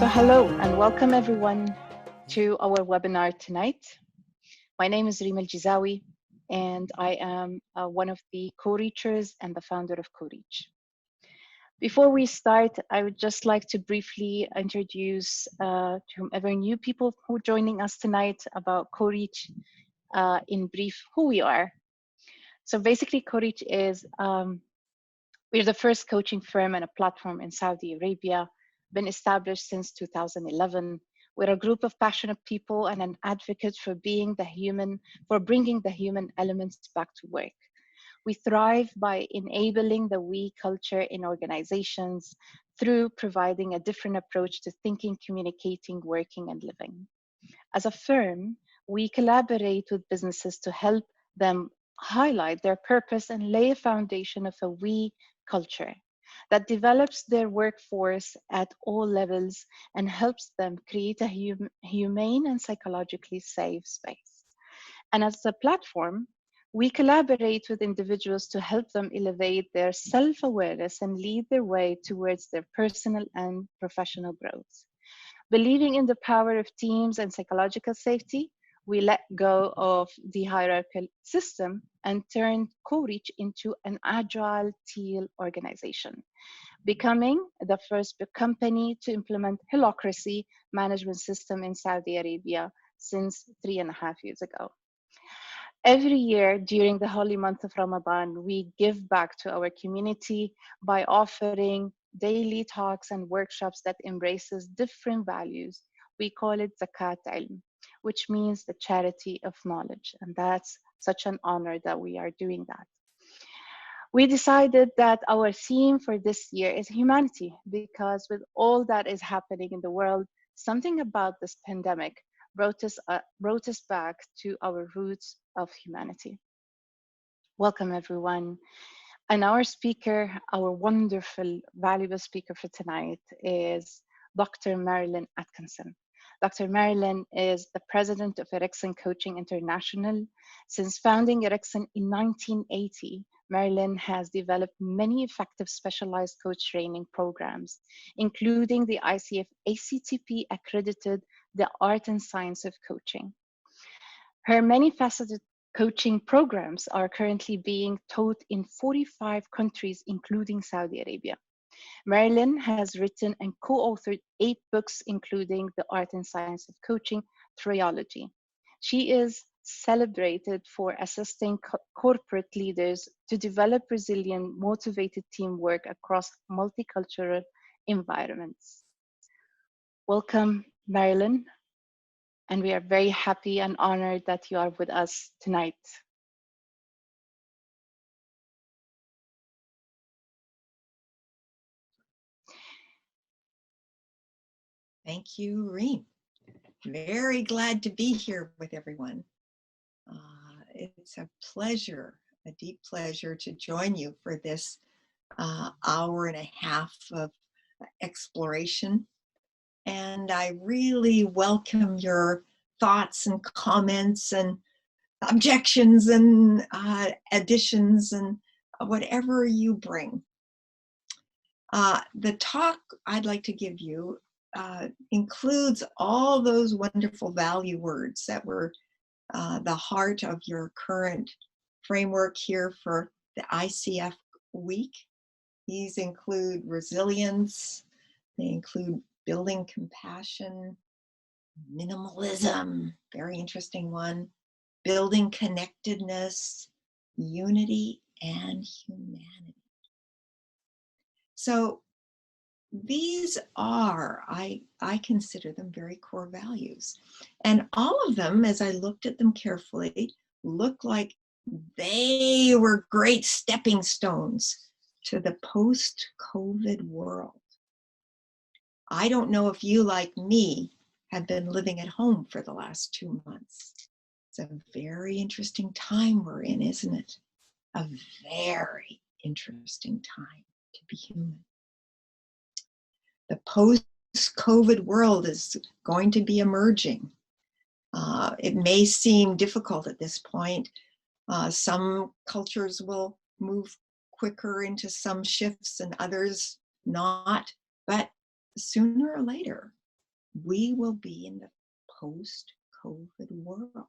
So hello and welcome everyone to our webinar tonight. My name is Rima Al-Jizawi and I am one of the co-reachers and the founder of Co-Reach. Before we start, I would just like to briefly introduce to whomever new people who are joining us tonight about Co-Reach, in brief who we are. So basically Co-Reach is, we're the first coaching firm and a platform in Saudi Arabia, been established since 2011. We're a group of passionate people and an advocate for bringing the human elements back to work. We thrive by enabling the we culture in organizations through providing a different approach to thinking, communicating, working, and living. As a firm, we collaborate with businesses to help them highlight their purpose and lay a foundation of a we culture that develops their workforce at all levels and helps them create a humane and psychologically safe space. And as a platform, we collaborate with individuals to help them elevate their self-awareness and lead their way towards their personal and professional growth. Believing in the power of teams and psychological safety, we let go of the hierarchical system and turned Co-Reach into an agile teal organization, becoming the first big company to implement holacracy management system in Saudi Arabia since 3.5 years ago. Every year during the holy month of Ramadan, we give back to our community by offering daily talks and workshops that embraces different values. We call it Zakat Ilm, which means the charity of knowledge. And that's such an honor that we are doing that. We decided that our theme for this year is humanity, because with all that is happening in the world, something about this pandemic brought us back to our roots of humanity. Welcome everyone. And our speaker, our wonderful, valuable speaker for tonight is Dr. Marilyn Atkinson. Dr. Marilyn is the president of Erickson Coaching International. Since founding Erickson in 1980, Marilyn has developed many effective specialized coach training programs, including the ICF ACTP accredited The Art and Science of Coaching. Her many-faceted coaching programs are currently being taught in 45 countries, including Saudi Arabia. Marilyn has written and co-authored 8 books, including The Art and Science of Coaching Trilogy. She is celebrated for assisting corporate leaders to develop resilient, motivated teamwork across multicultural environments. Welcome, Marilyn, and we are very happy and honored that you are with us tonight. Thank you, Reem. Very glad to be here with everyone. It's a pleasure, a deep pleasure to join you for this hour and a half of exploration. And I really welcome your thoughts and comments and objections and additions and whatever you bring. The talk I'd like to give you includes all those wonderful value words that were the heart of your current framework here for the ICF week. These include resilience, they include building compassion, minimalism, very interesting one, building connectedness, unity, and humanity. So these are, I consider them very core values. And all of them, as I looked at them carefully, look like they were great stepping stones to the post-COVID world. I don't know if you, like me, have been living at home for the last 2 months. It's a very interesting time we're in, isn't it? A very interesting time to be human. The post-COVID world is going to be emerging. It may seem difficult at this point. Some cultures will move quicker into some shifts and others not, but sooner or later, we will be in the post-COVID world.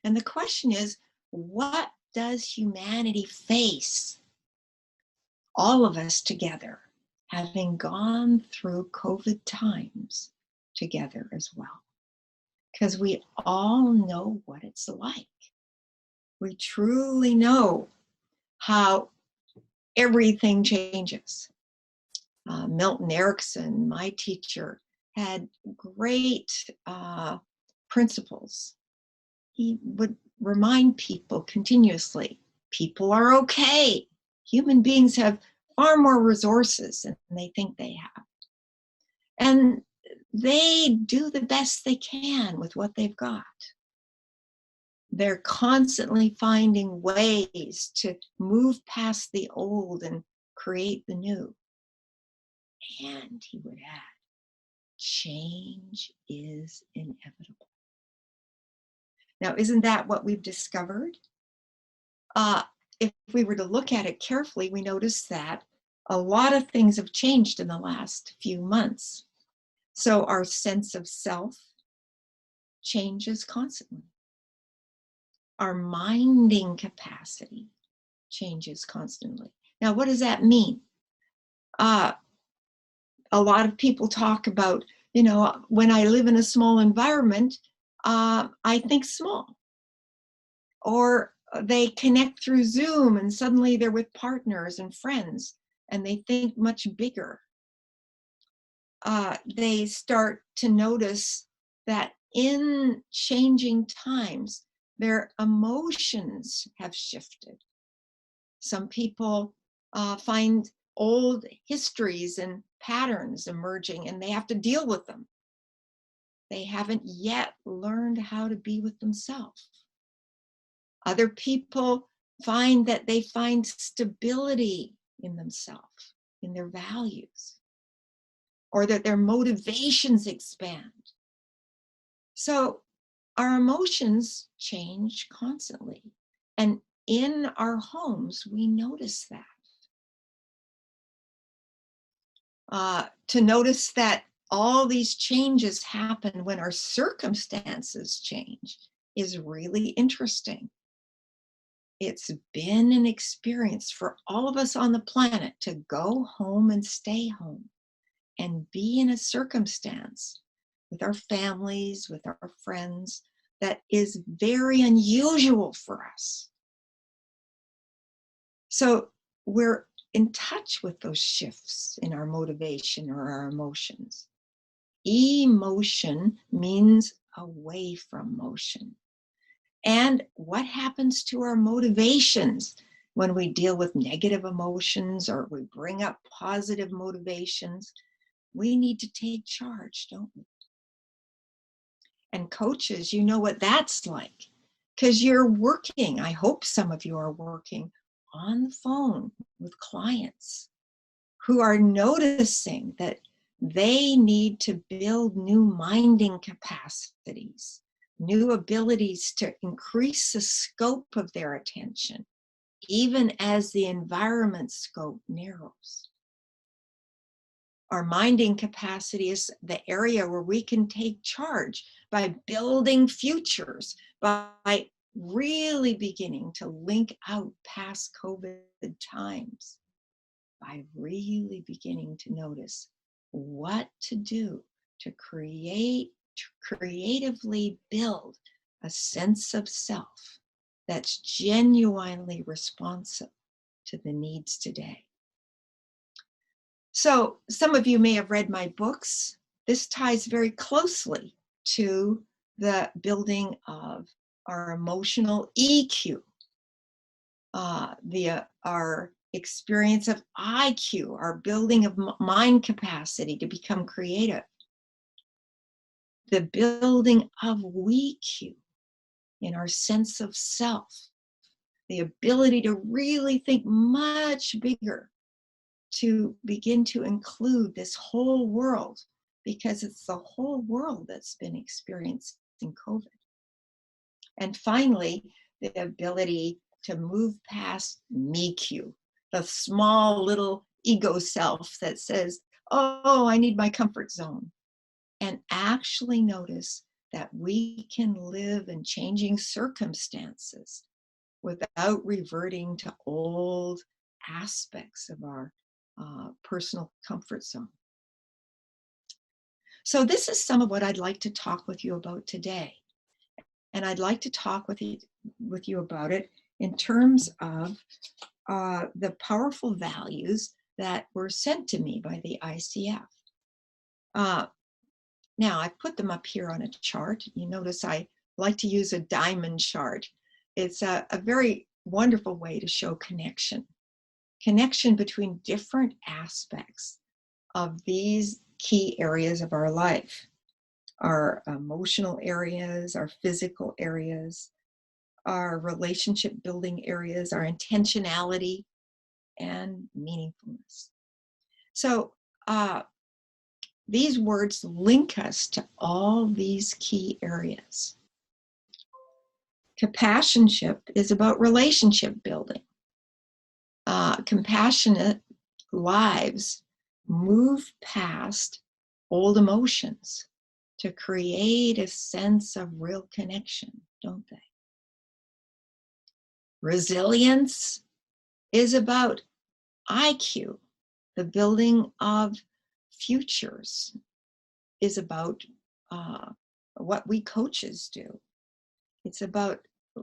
And the question is, what does humanity face? All of us together, having gone through COVID times together as well. Because we all know what it's like. We truly know how everything changes. Milton Erickson, my teacher, had great principles. He would remind people continuously, people are okay. Human beings have far more resources than they think they have. And they do the best they can with what they've got. They're constantly finding ways to move past the old and create the new. And he would add, change is inevitable. Now, isn't that what we've discovered? If we were to look at it carefully, we notice that a lot of things have changed in the last few months. So our sense of self changes constantly. Our minding capacity changes constantly. Now, what does that mean? A lot of people talk about, when I live in a small environment, I think small. Or they connect through Zoom and suddenly they're with partners and friends and they think much bigger. They start to notice that in changing times, their emotions have shifted. Some people find old histories and patterns emerging and they have to deal with them. They haven't yet learned how to be with themselves. Other people find that they find stability in themselves, in their values, or that their motivations expand. So our emotions change constantly. And in our homes, we notice that. To notice that all these changes happen when our circumstances change is really interesting. It's been an experience for all of us on the planet to go home and stay home and be in a circumstance with our families, with our friends, that is very unusual for us. So we're in touch with those shifts in our motivation or our emotions. Emotion means away from motion. And what happens to our motivations when we deal with negative emotions or we bring up positive motivations? We need to take charge, don't we? And coaches, you know what that's like, because you're working. I hope some of you are working on the phone with clients who are noticing that they need to build new minding capacities, new abilities to increase the scope of their attention, even as the environment scope narrows. Our minding capacity is the area where we can take charge by building futures, by really beginning to link out past COVID times, by really beginning to notice what to do to creatively build a sense of self that's genuinely responsive to the needs today. So some of you may have read my books. This ties very closely to the building of our emotional EQ, our experience of IQ, our building of mind capacity to become creative, the building of WeQ in our sense of self, the ability to really think much bigger, to begin to include this whole world, because it's the whole world that's been experiencing COVID. And finally, the ability to move past MeQ, the small little ego self that says, oh, I need my comfort zone, and actually notice that we can live in changing circumstances without reverting to old aspects of our personal comfort zone. So this is some of what I'd like to talk with you about today. And I'd like to talk with you about it in terms of the powerful values that were sent to me by the ICF. Now, I've put them up here on a chart. You notice I like to use a diamond chart. It's a very wonderful way to show connection between different aspects of these key areas of our life, our emotional areas, our physical areas, our relationship building areas, our intentionality, and meaningfulness. So these words link us to all these key areas. Compassionship is about relationship building. Compassionate lives move past old emotions to create a sense of real connection, don't they? Resilience is about IQ. The building of futures is about what we coaches do. It's about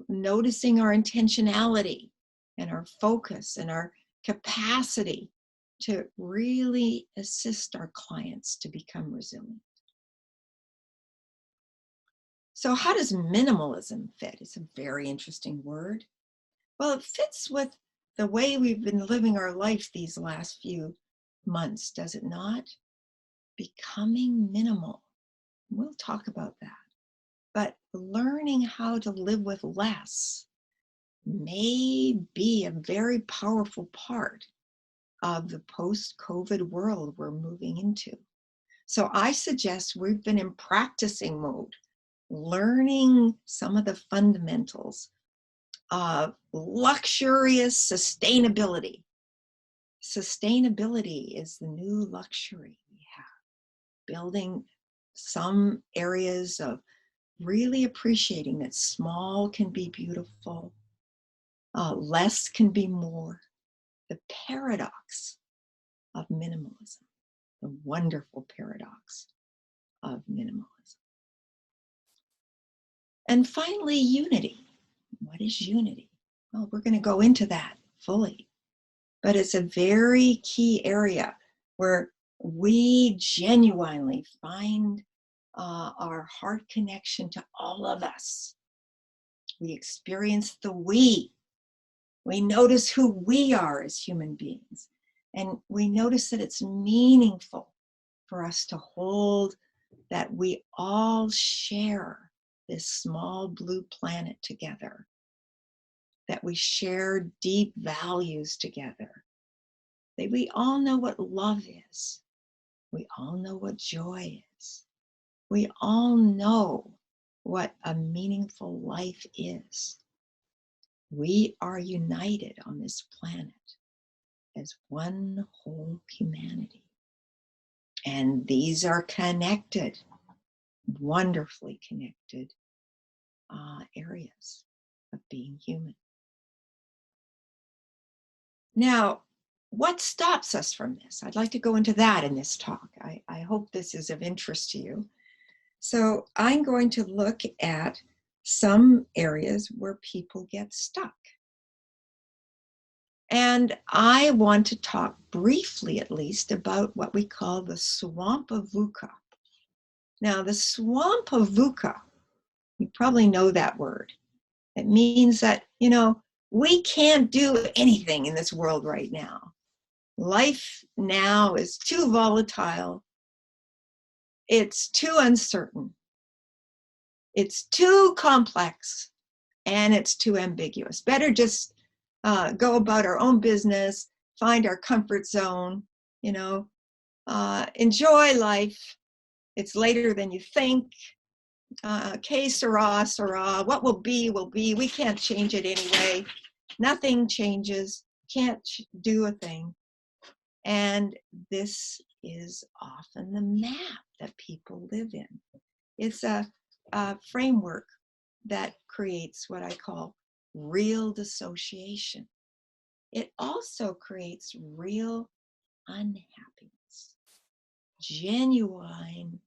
noticing our intentionality and our focus and our capacity to really assist our clients to become resilient. So how does minimalism fit? It's a very interesting word. Well, it fits with the way we've been living our life these last few months, does it not? Becoming minimal. We'll talk about that. But learning how to live with less may be a very powerful part of the post-COVID world we're moving into. So I suggest we've been in practicing mode, learning some of the fundamentals of luxurious sustainability. Sustainability is the new luxury we have. Building some areas of really appreciating that small can be beautiful, less can be more. The paradox of minimalism, the wonderful paradox of minimalism. And finally, unity. What is unity? Well, we're going to go into that fully, but it's a very key area where we genuinely find our heart connection to all of us. We experience the we. We notice who we are as human beings. And we notice that it's meaningful for us to hold that we all share this small blue planet together, that we share deep values together, that we all know what love is. We all know what joy is. We all know what a meaningful life is. We are united on this planet as one whole humanity. And these are connected, wonderfully connected areas of being human. Now, what stops us from this? I'd like to go into that in this talk. I hope this is of interest to you. So I'm going to look at some areas where people get stuck. And I want to talk briefly, at least, about what we call the swamp of VUCA. Now, the swamp of VUCA, you probably know that word. It means that, we can't do anything in this world right now. Life now is too volatile. It's too uncertain. It's too complex, and it's too ambiguous. Better just go about our own business, find our comfort zone, enjoy life. It's later than you think. Que sera, sera. What will be, will be. We can't change it anyway. Nothing changes. Can't do a thing. And this is often the map that people live in. It's a framework that creates what I call real dissociation. It also creates real unhappiness, genuine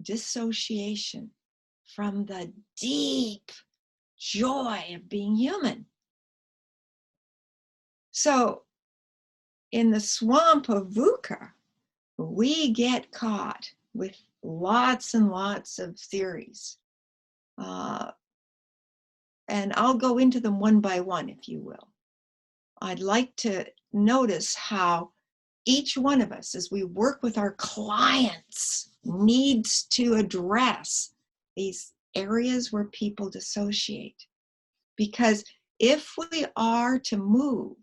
dissociation from the deep joy of being human. So in the swamp of VUCA, we get caught with lots and lots of theories. And I'll go into them one by one, if you will. I'd like to notice how each one of us, as we work with our clients, needs to address these areas where people dissociate. Because if we are to move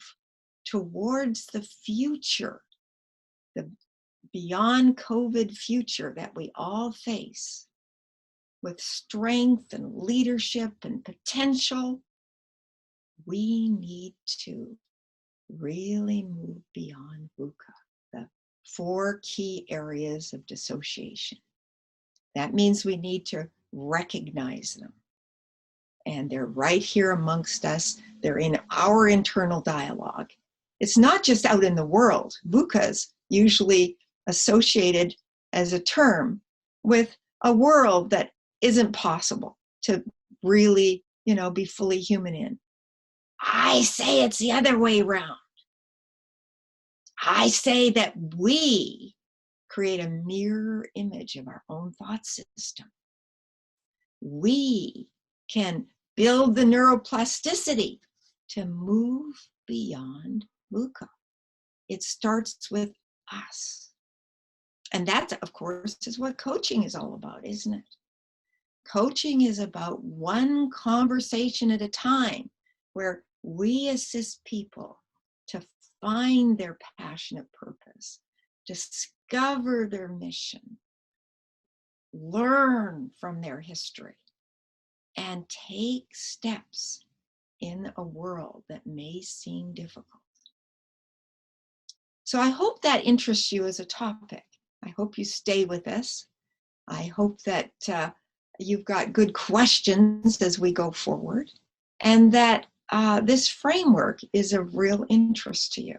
towards the future, the beyond COVID future that we all face, with strength and leadership and potential, we need to really move beyond VUCA, the 4 key areas of dissociation. That means we need to recognize them. And they're right here amongst us. They're in our internal dialogue. It's not just out in the world. VUCA's usually associated as a term with a world that isn't possible to really, be fully human in. I say it's the other way around. I say that we create a mirror image of our own thought system. We can build the neuroplasticity to move beyond VUCA. It starts with us. And that, of course, is what coaching is all about, isn't it? Coaching is about one conversation at a time, where we assist people to find their passionate purpose, discover their mission, learn from their history, and take steps in a world that may seem difficult. So I hope that interests you as a topic. I hope you stay with us. I hope that you've got good questions as we go forward, and that this framework is of real interest to you.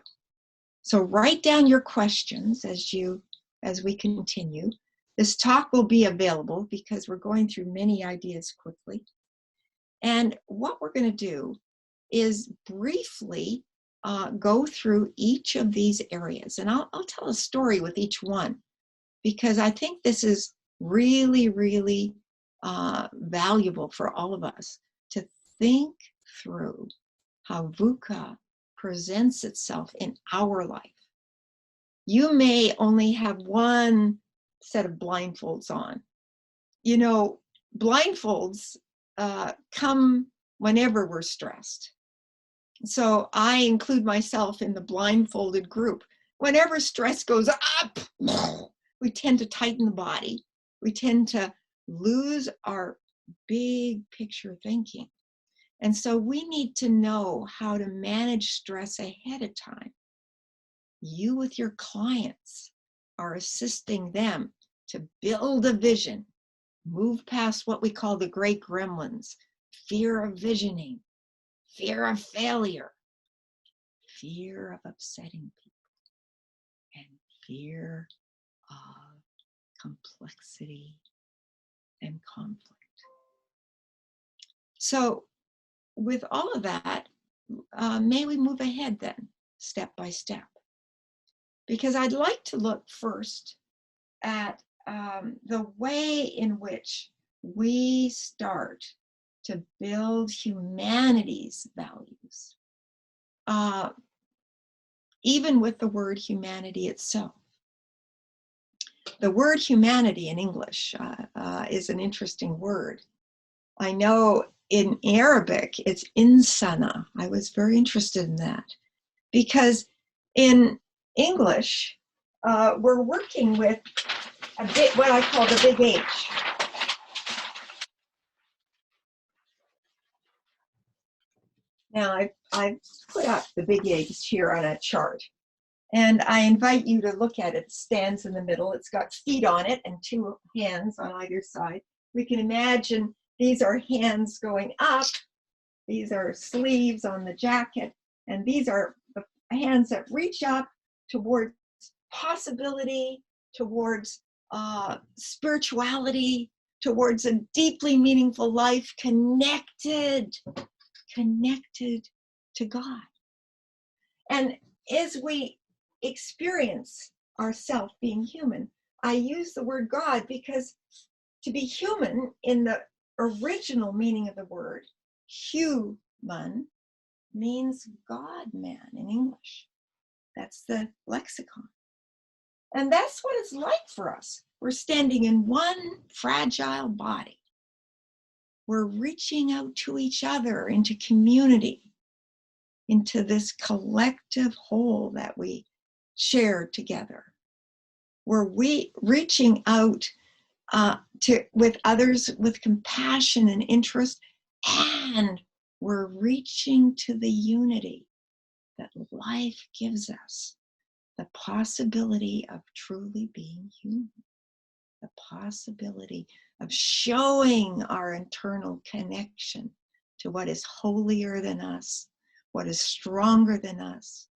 So write down your questions as we continue. This talk will be available because we're going through many ideas quickly. And what we're going to do is briefly go through each of these areas. And I'll tell a story with each one, because I think this is really, really valuable for all of us to think through how VUCA presents itself in our life. You may only have one set of blindfolds on. Blindfolds come whenever we're stressed. So I include myself in the blindfolded group. Whenever stress goes up, we tend to tighten the body. We tend to lose our big picture thinking. And so we need to know how to manage stress ahead of time. You with your clients are assisting them to build a vision, move past what we call the great gremlins: fear of visioning, fear of failure, fear of upsetting people, and fear of complexity and conflict. So with all of that, may we move ahead then, step by step? Because I'd like to look first at the way in which we start to build humanity's values, even with the word humanity itself. The word humanity in English is an interesting word. I know in Arabic it's insana. I was very interested in that, because in English, we're working with what I call the big H. Now, I've I put up the big eggs here on a chart. And I invite you to look at it. It stands in the middle. It's got feet on it and two hands on either side. We can imagine these are hands going up. These are sleeves on the jacket. And these are the hands that reach up towards possibility, towards spirituality, towards a deeply meaningful life, connected to God. And as we experience ourselves being human, I use the word God because to be human in the original meaning of the word, human, means God-man in English. That's the lexicon. And that's what it's like for us. We're standing in one fragile body. We're reaching out to each other, into community, into this collective whole that we share together. We're reaching out with others with compassion and interest, and we're reaching to the unity that life gives us, the possibility of truly being human, the possibility of showing our internal connection to what is holier than us, what is stronger than us,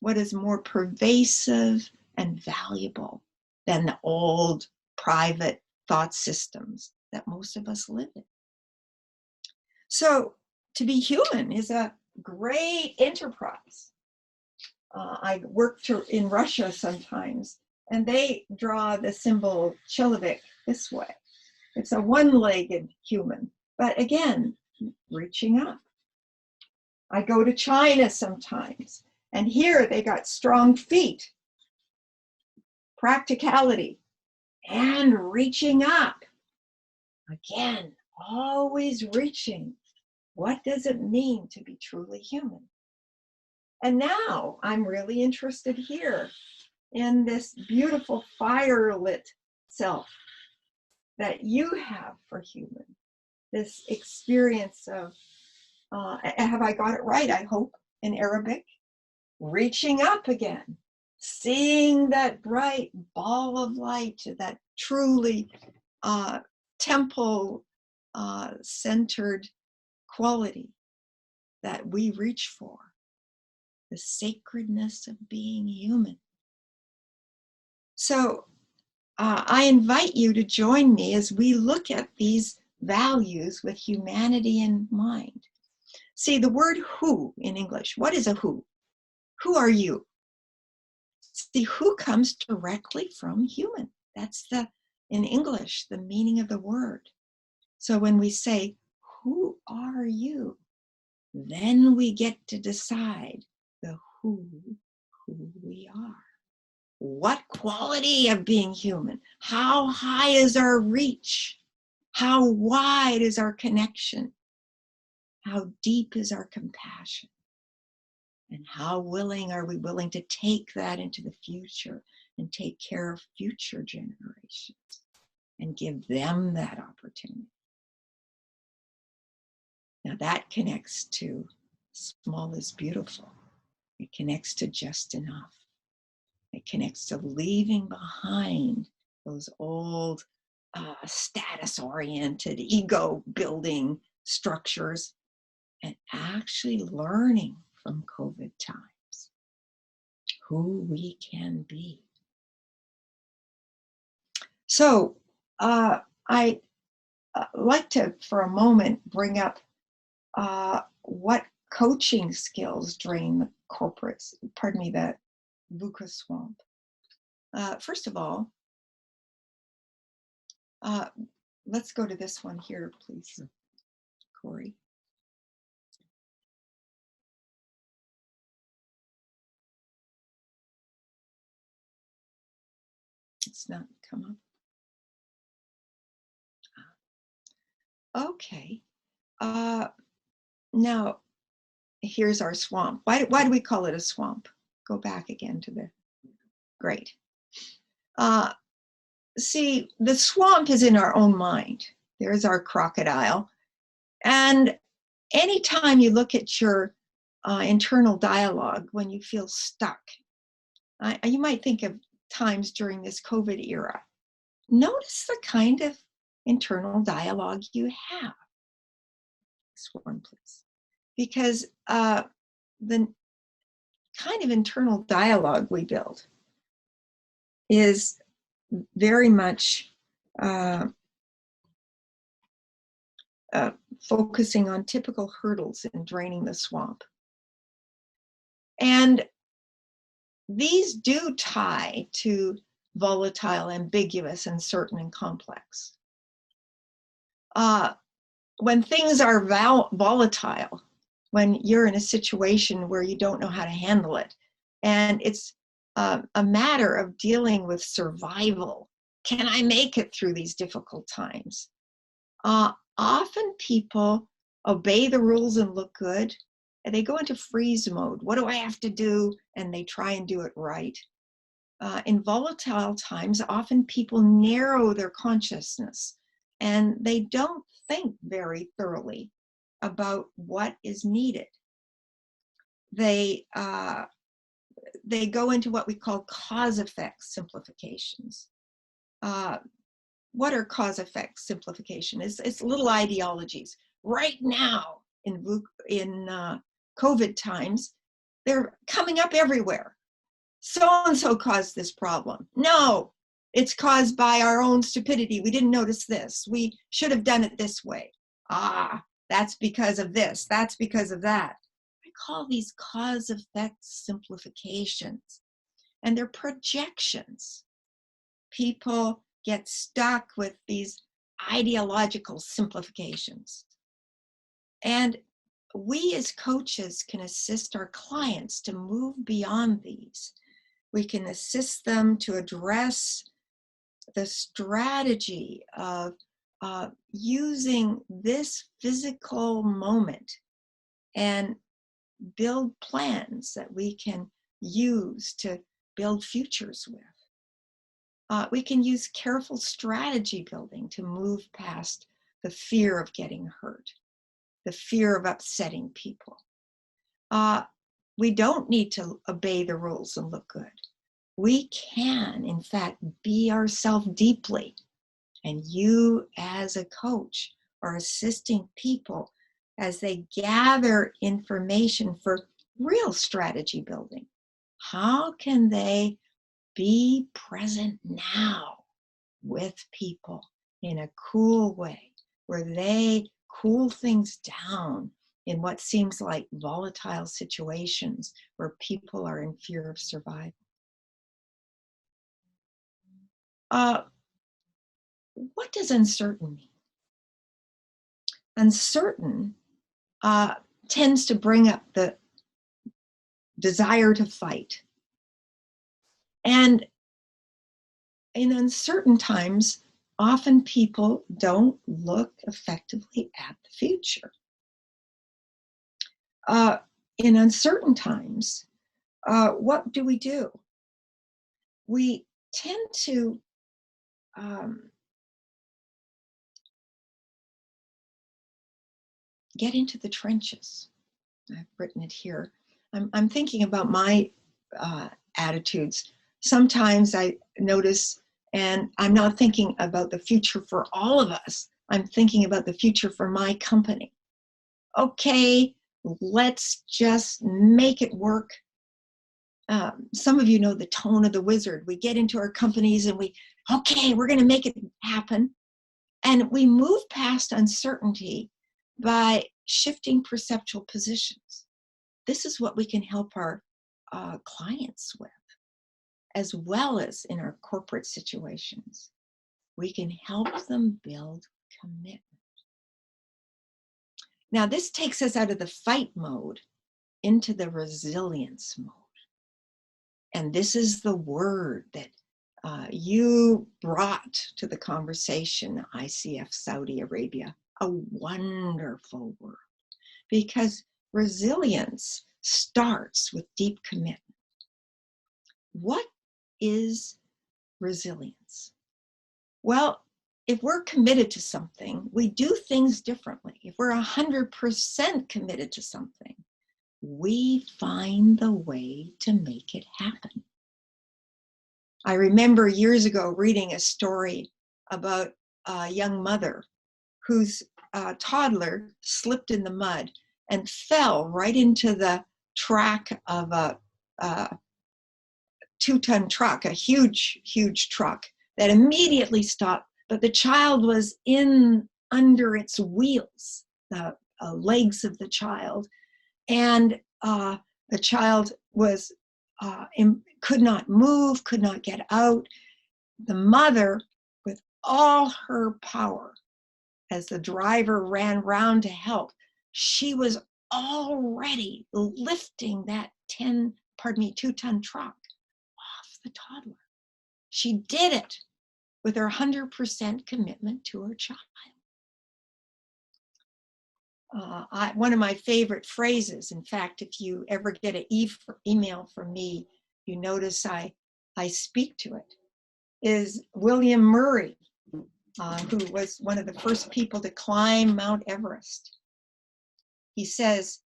what is more pervasive and valuable than the old private thought systems that most of us live in. So to be human is a great enterprise. I work in Russia sometimes, and they draw the symbol Человек this way. It's a one-legged human, but again, reaching up. I go to China sometimes, and here they got strong feet, practicality, and reaching up. Again, always reaching. What does it mean to be truly human? And now I'm really interested here in this beautiful fire-lit self that you have for human. This experience of, have I got it right, I hope, in Arabic? Reaching up again, seeing that bright ball of light, that truly temple-centered quality that we reach for, the sacredness of being human. So I invite you to join me as we look at these values with humanity in mind. See, the word who in English, what is a who? Who are you? See, who comes directly from human. That's in English, the meaning of the word. So when we say, who are you? Then we get to decide the who we are. What quality of being human? How high is our reach? How wide is our connection? How deep is our compassion? And how willing are we to take that into the future and take care of future generations and give them that opportunity? Now that connects to small is beautiful. It connects to just enough. It connects to leaving behind those old status-oriented, ego-building structures and actually learning from COVID times who we can be. So I like to, for a moment, bring up what coaching skills drain the the VUCA swamp. First of all, let's go to this one here, please, Corey. It's not come up. Okay. Now, here's our swamp. Why do we call it a swamp? Go back again to the, great. See, the swamp is in our own mind. There's our crocodile. And anytime you look at your internal dialogue when you feel stuck. You might think of times during this COVID era. Notice the kind of internal dialogue you have. This one, please. Because the kind of internal dialogue we build is very much focusing on typical hurdles in draining the swamp. And these do tie to volatile, ambiguous, uncertain, and complex. When things are volatile, when you're in a situation where you don't know how to handle it, and it's a matter of dealing with survival. Can I make it through these difficult times? Often people obey the rules and look good, and they go into freeze mode. What do I have to do? And they try and do it right. In volatile times, often people narrow their consciousness and they don't think very thoroughly about what is needed. They go into what we call cause-effect simplifications. What are cause-effect simplification? It's little ideologies. Right now, in COVID times, they're coming up everywhere. So-and-so caused this problem. No, it's caused by our own stupidity. We didn't notice this. We should have done it this way. That's because of this. That's because of that. I call these cause-effect simplifications, and they're projections. People get stuck with these ideological simplifications. And we as coaches can assist our clients to move beyond these. We can assist them to address the strategy of using this physical moment and build plans that we can use to build futures with. We can use careful strategy building to move past the fear of getting hurt, the fear of upsetting people. We don't need to obey the rules and look good. We can, in fact, be ourselves deeply. And you, as a coach, are assisting people as they gather information for real strategy building. How can they be present now with people in a cool way, where they cool things down in what seems like volatile situations where people are in fear of survival? What does uncertain mean? Uncertain tends to bring up the desire to fight. And in uncertain times, often people don't look effectively at the future. In uncertain times, what do? We tend to get into the trenches. I've written it here. I'm thinking about my attitudes. Sometimes I notice, and I'm not thinking about the future for all of us. I'm thinking about the future for my company. Okay, let's just make it work. Some of you know the tone of the wizard. We get into our companies and we're going to make it happen. And we move past uncertainty by shifting perceptual positions. This is what we can help our clients with, as well as in our corporate situations. We can help them build commitment. Now, this takes us out of the fight mode into the resilience mode. And this is the word that you brought to the conversation, ICF Saudi Arabia, a wonderful word, because resilience starts with deep commitment. What is resilience? Well, if we're committed to something, we do things differently. If we're 100% committed to something, we find the way to make it happen. I remember years ago reading a story about a young mother whose toddler slipped in the mud and fell right into the track of a 2-ton truck, a huge, huge truck that immediately stopped, but the child was in under its wheels, the legs of the child, and the child was could not move, could not get out. The mother, with all her power, as the driver ran round to help, she was already lifting that 2-ton truck off the toddler. She did it with her 100% commitment to her child. One of my favorite phrases, in fact, if you ever get an email from me, you notice I speak to it, is William Murray, who was one of the first people to climb Mount Everest. He says,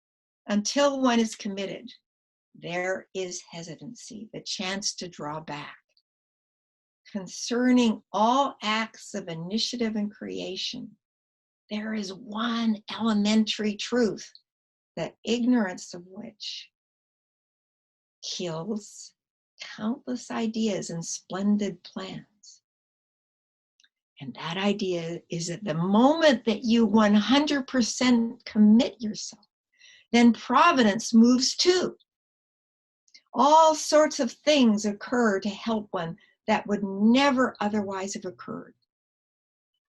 until one is committed, there is hesitancy, the chance to draw back. Concerning all acts of initiative and creation, there is one elementary truth, that ignorance of which kills countless ideas and splendid plans. And that idea is that the moment that you 100% commit yourself, then providence moves too. All sorts of things occur to help one that would never otherwise have occurred.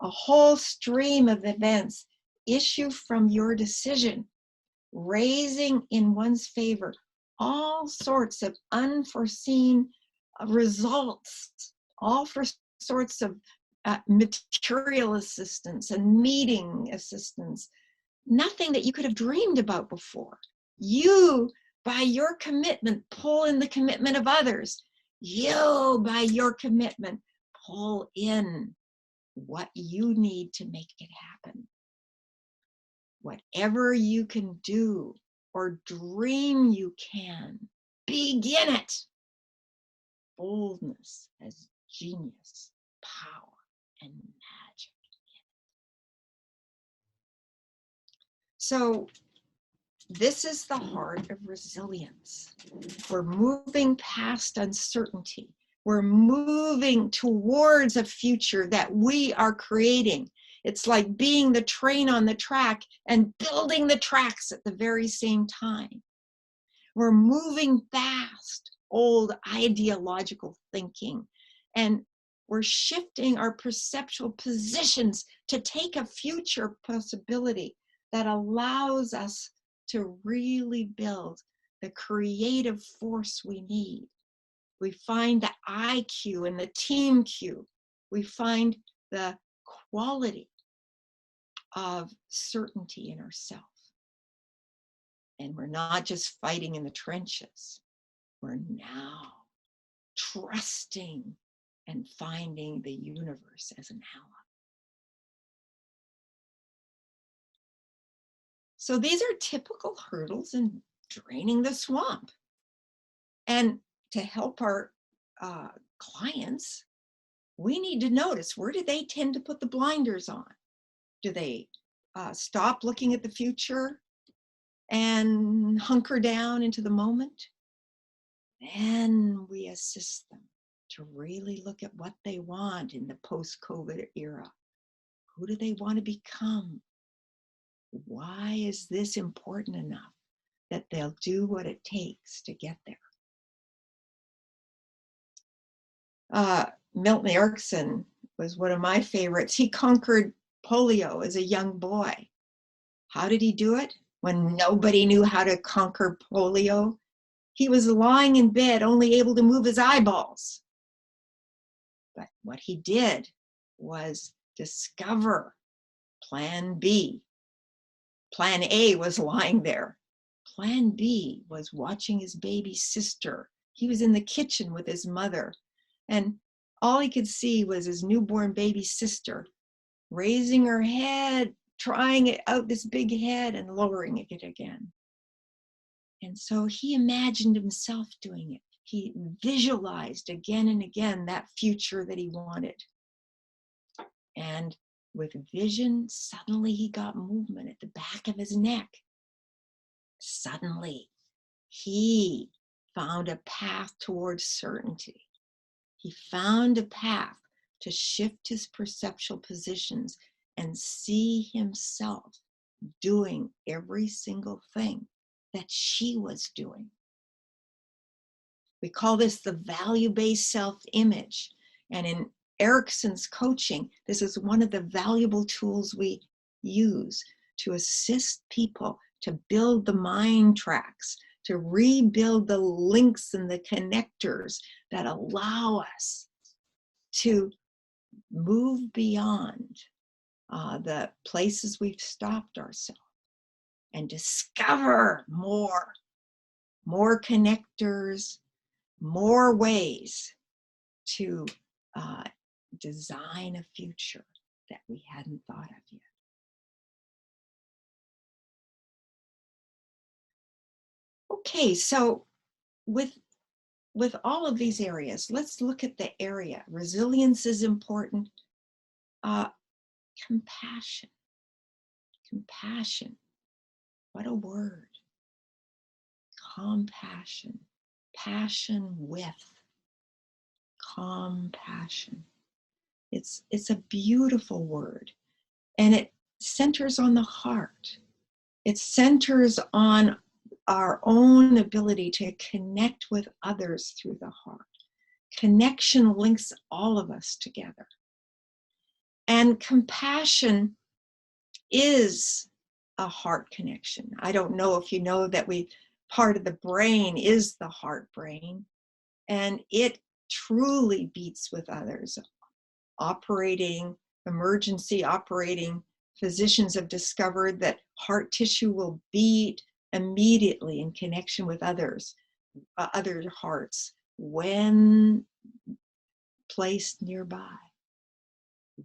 A whole stream of events issue from your decision, raising in one's favor all sorts of unforeseen results, all sorts of material assistance and meeting assistance, nothing that you could have dreamed about before. You, by your commitment, pull in the commitment of others. You, by your commitment, pull in what you need to make it happen. Whatever you can do or dream you can, begin it. Boldness has genius, power, and magic in it. So this is the heart of resilience. We're moving past uncertainty. We're moving towards a future that we are creating. It's like being the train on the track and building the tracks at the very same time. We're moving past old ideological thinking, and we're shifting our perceptual positions to take a future possibility that allows us to really build the creative force we need. We find the IQ and the team Q. We find the quality of certainty in ourselves. And we're not just fighting in the trenches. We're now trusting and finding the universe as an ally. So these are typical hurdles in draining the swamp. And to help our clients, we need to notice, where do they tend to put the blinders on? Do they stop looking at the future and hunker down into the moment? Then we assist them to really look at what they want in the post-COVID era. Who do they want to become? Why is this important enough that they'll do what it takes to get there? Milton Erickson was one of my favorites. He conquered polio as a young boy. How did he do it? When nobody knew how to conquer polio, he was lying in bed, only able to move his eyeballs. But what he did was discover Plan B. Plan A was lying there. Plan B was watching his baby sister. He was in the kitchen with his mother, and all he could see was his newborn baby sister raising her head, trying it out, this big head, and lowering it again. And so he imagined himself doing it. He visualized again and again that future that he wanted. And with vision, suddenly he got movement at the back of his neck. Suddenly, he found a path towards certainty. He found a path to shift his perceptual positions and see himself doing every single thing that she was doing. We call this the value-based self-image. And in Erickson's coaching, this is one of the valuable tools we use to assist people to build the mind tracks, to rebuild the links and the connectors that allow us to move beyond the places we've stopped ourselves and discover more connectors, more ways to design a future that we hadn't thought of yet. Okay, so with all of these areas, let's look at the area. Resilience is important. Compassion. Compassion. What a word. Compassion. Passion with. Compassion. It's a beautiful word. And it centers on the heart. It centers on our own ability to connect with others through the heart. Connection links all of us together. And compassion is a heart connection. I don't know if you know that part of the brain is the heart brain, and it truly beats with others. Emergency operating physicians have discovered that heart tissue will beat immediately in connection with other hearts when placed nearby.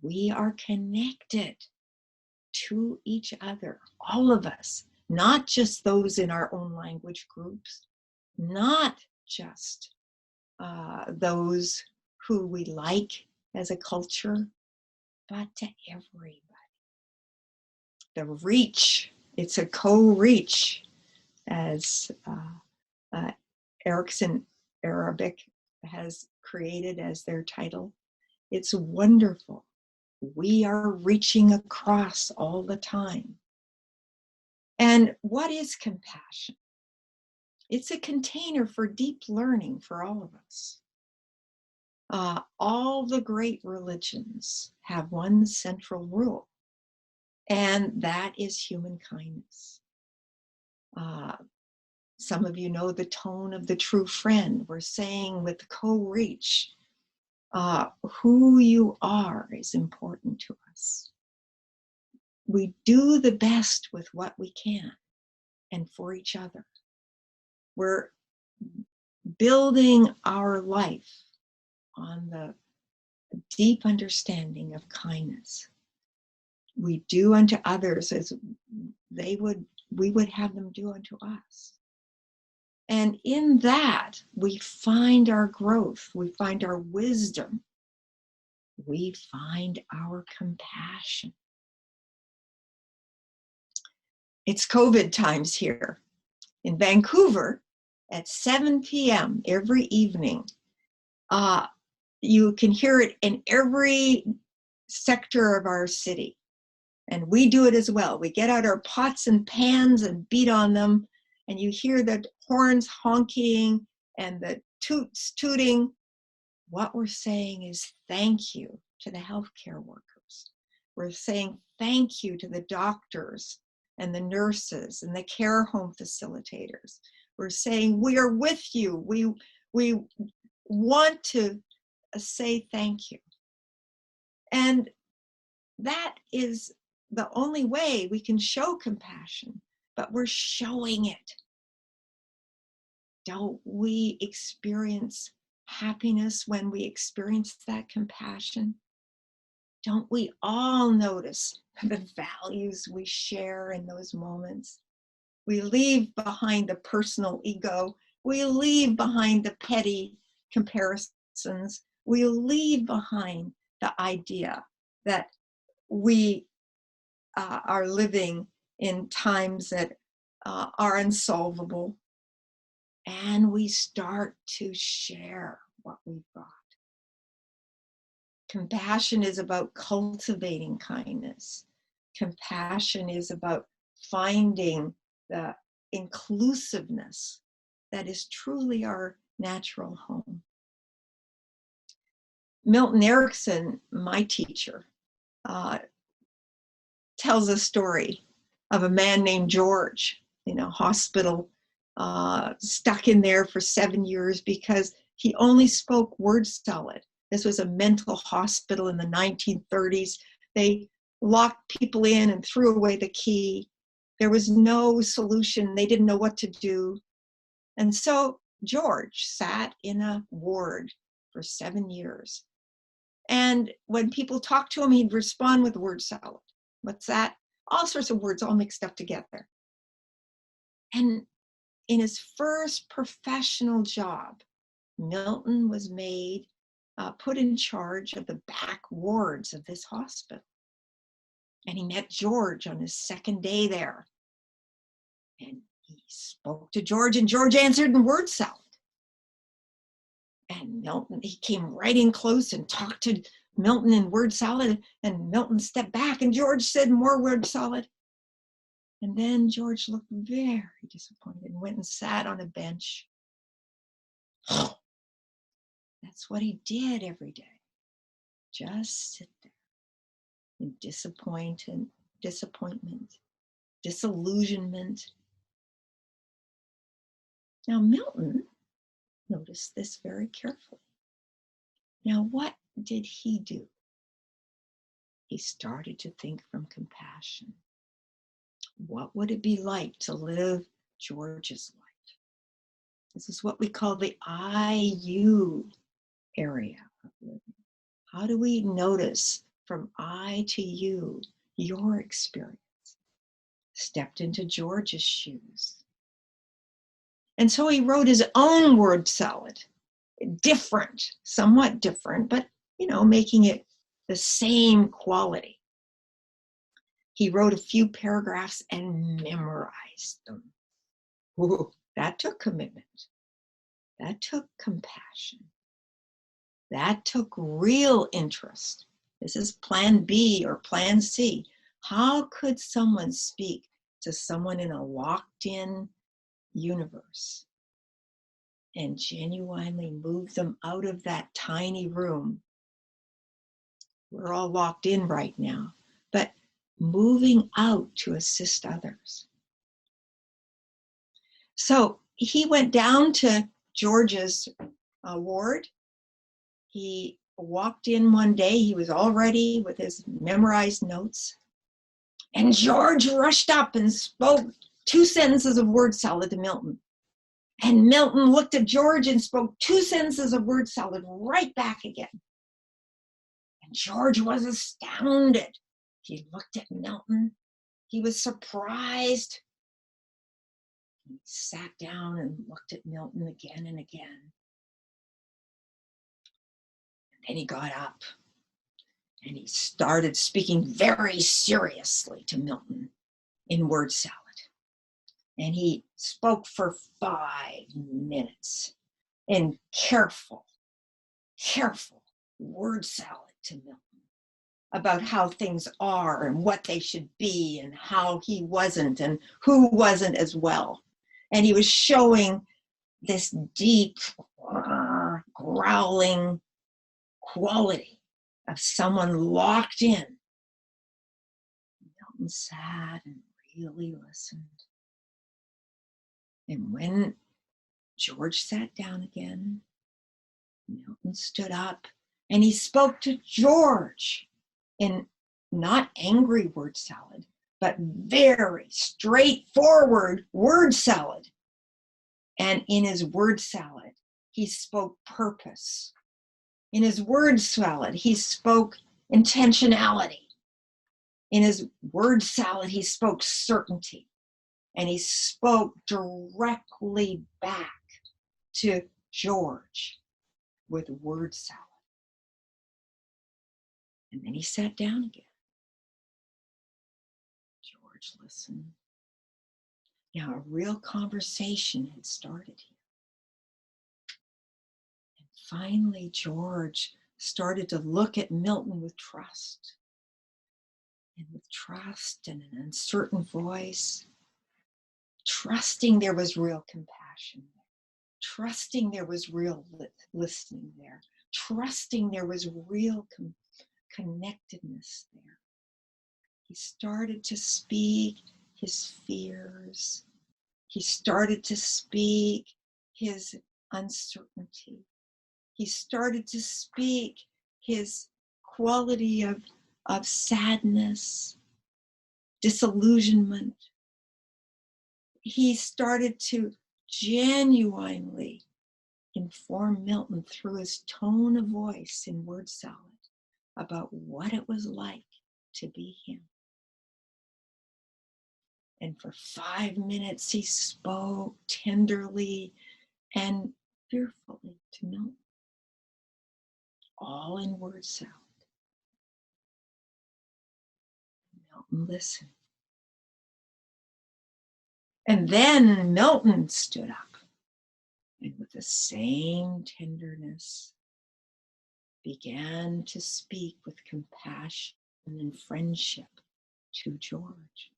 We are connected to each other, all of us, not just those in our own language groups, not just those who we like as a culture, but to everybody. The reach, it's a co-reach, as Erickson Arabic has created as their title. It's wonderful. We are reaching across all the time. And what is compassion? It's a container for deep learning for all of us. All the great religions have one central rule, and that is human kindness. Some of you know the tone of the true friend. We're saying with co-reach, who you are is important to us. We do the best with what we can and for each other. We're building our life on the deep understanding of kindness. We do unto others as we would have them do unto us. And in that, we find our growth, we find our wisdom, we find our compassion. It's COVID times here. In Vancouver, at 7 p.m. every evening, you can hear it in every sector of our city. And we do it as well. We get out our pots and pans and beat on them, and you hear the horns honking and the toots tooting. What we're saying is thank you to the healthcare workers. We're saying thank you to the doctors and the nurses and the care home facilitators. We're saying we are with you. We want to say thank you. And that is the only way we can show compassion, but we're showing it. Don't we experience happiness when we experience that compassion? Don't we all notice the values we share in those moments? We leave behind the personal ego. We leave behind the petty comparisons. We leave behind the idea that we are living in times that are unsolvable. And we start to share what we've got. Compassion is about cultivating kindness. Compassion is about finding the inclusiveness that is truly our natural home. Milton Erickson, my teacher, tells a story of a man named George in a hospital, stuck in there for 7 years because he only spoke word salad. This was a mental hospital in the 1930s. They locked people in and threw away the key. There was no solution. They didn't know what to do. And so George sat in a ward for 7 years. And when people talked to him, he'd respond with word salad. What's that? All sorts of words all mixed up together. And in his first professional job, Milton was made, put in charge of the back wards of this hospital. And he met George on his second day there. And he spoke to George, and George answered in word salad. And Milton, he came right in close and talked to Milton in word salad, and Milton stepped back, and George said more word salad. And then George looked very disappointed and went and sat on a bench. That's what he did every day. Just sit there in disappointment, disillusionment. Now, Milton noticed this very carefully. Now, what did he do? He started to think from compassion. What would it be like to live George's life? This is what we call the I-you area of living. How do we notice from I to you, your experience? Stepped into George's shoes. And so he wrote his own word salad. Different, somewhat different, but making it the same quality. He wrote a few paragraphs and memorized them. Ooh, that took commitment. That took compassion. That took real interest. This is plan B or plan C. How could someone speak to someone in a locked-in universe and genuinely move them out of that tiny room? We're all locked in right now, but moving out to assist others. So he went down to George's ward. He walked in one day. He was all ready with his memorized notes. And George rushed up and spoke 2 sentences of word salad to Milton. And Milton looked at George and spoke 2 sentences of word salad right back again. And George was astounded. He looked at Milton. He was surprised. He sat down and looked at Milton again and again. And then he got up and he started speaking very seriously to Milton in word salad. And he spoke for 5 minutes in careful word salad to Milton about how things are and what they should be and how he wasn't and who wasn't as well. And he was showing this deep, growling quality of someone locked in. Milton sat and really listened. And when George sat down again, Milton stood up and he spoke to George in not angry word salad, but very straightforward word salad. And in his word salad, he spoke purpose. In his word salad, he spoke intentionality. In his word salad, he spoke certainty. And he spoke directly back to George with word salad. And then he sat down again. George listened. Now a real conversation had started here. And finally, George started to look at Milton with trust. And with trust and an uncertain voice, trusting there was real compassion there, trusting there was real listening there, trusting there was real connectedness there. He started to speak his fears. He started to speak his uncertainty. He started to speak his quality of sadness, disillusionment. He started to genuinely inform Milton through his tone of voice in word salad about what it was like to be him. And for 5 minutes, he spoke tenderly and fearfully to Milton, all in word salad. Milton listened. And then Milton stood up and with the same tenderness began to speak with compassion and friendship to George.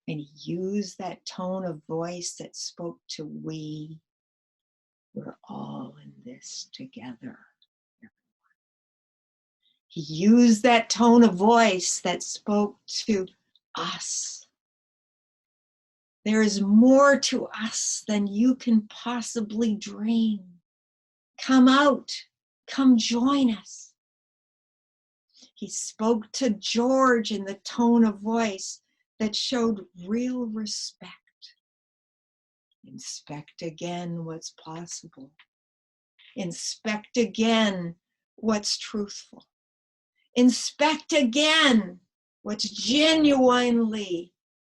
And he used that tone of voice that spoke to we. We're all in this together. He used that tone of voice that spoke to us. There is more to us than you can possibly dream. Come out, come join us. He spoke to George in the tone of voice that showed real respect. Inspect again what's possible. Inspect again what's truthful. Inspect again what's genuinely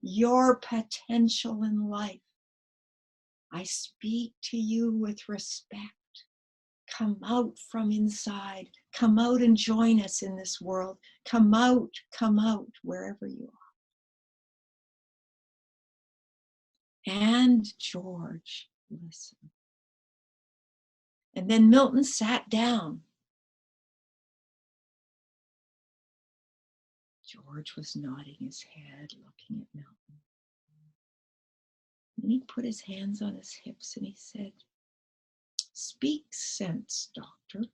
your potential in life. I speak to you with respect. Come out from inside. Come out and join us in this world. Come out wherever you are. And George listened. And then Milton sat down. George was nodding his head, looking at Milton. And he put his hands on his hips and he said, "Speak sense, doctor."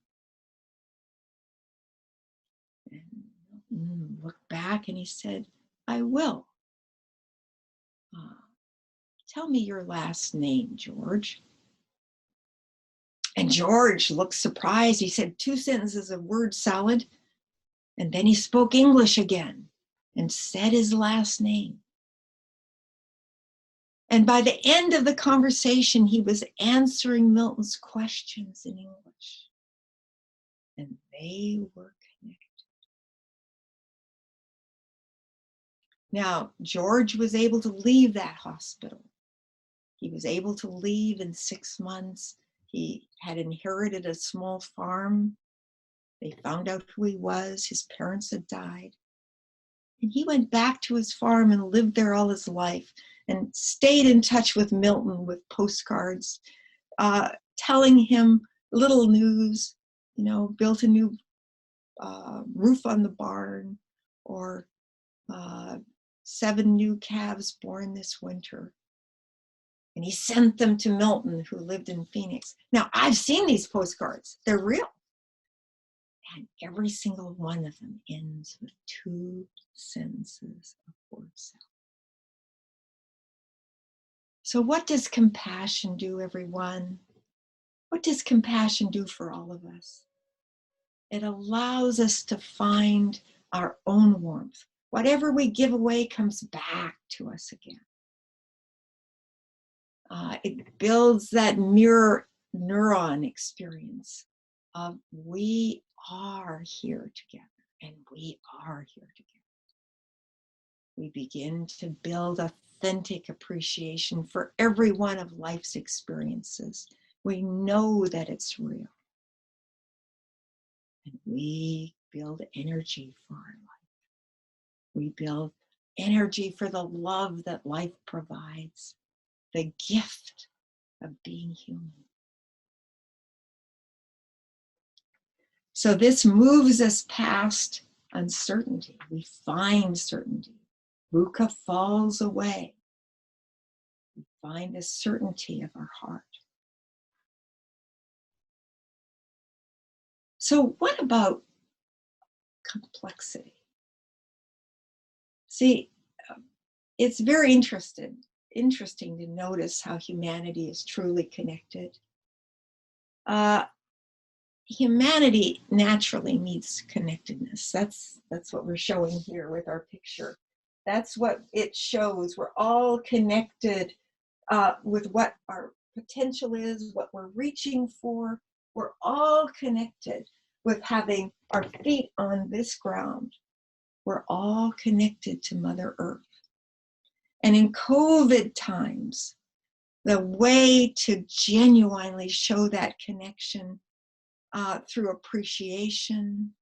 And Milton looked back and he said, "I will. Tell me your last name, George." And George looked surprised. He said 2 sentences of word salad. And then he spoke English again and said his last name. And by the end of the conversation, he was answering Milton's questions in English. And they were connected. Now, George was able to leave that hospital. He was able to leave in 6 months. He had inherited a small farm. They found out who he was. His parents had died. And he went back to his farm and lived there all his life and stayed in touch with Milton with postcards, telling him little news, built a new roof on the barn, or 7 new calves born this winter. And he sent them to Milton, who lived in Phoenix. Now, I've seen these postcards. They're real. And every single one of them ends with 2 sentences of word salad. So what does compassion do, everyone? What does compassion do for all of us? It allows us to find our own warmth. Whatever we give away comes back to us again. It builds that mirror neuron experience of we are here together and we are here together. We begin to build authentic appreciation for every one of life's experiences. We know that it's real. And we build energy for our life. We build energy for the love that life provides, the gift of being human. So this moves us past uncertainty. We find certainty. VUCA falls away. We find the certainty of our heart. So what about complexity? See, it's very interesting to notice how humanity is truly connected. Humanity naturally needs connectedness. That's what we're showing here with our picture. That's what it shows. We're all connected with what our potential is, what we're reaching for. We're all connected with having our feet on this ground. We're all connected to Mother Earth. And in COVID times, the way to genuinely show that connection through appreciation,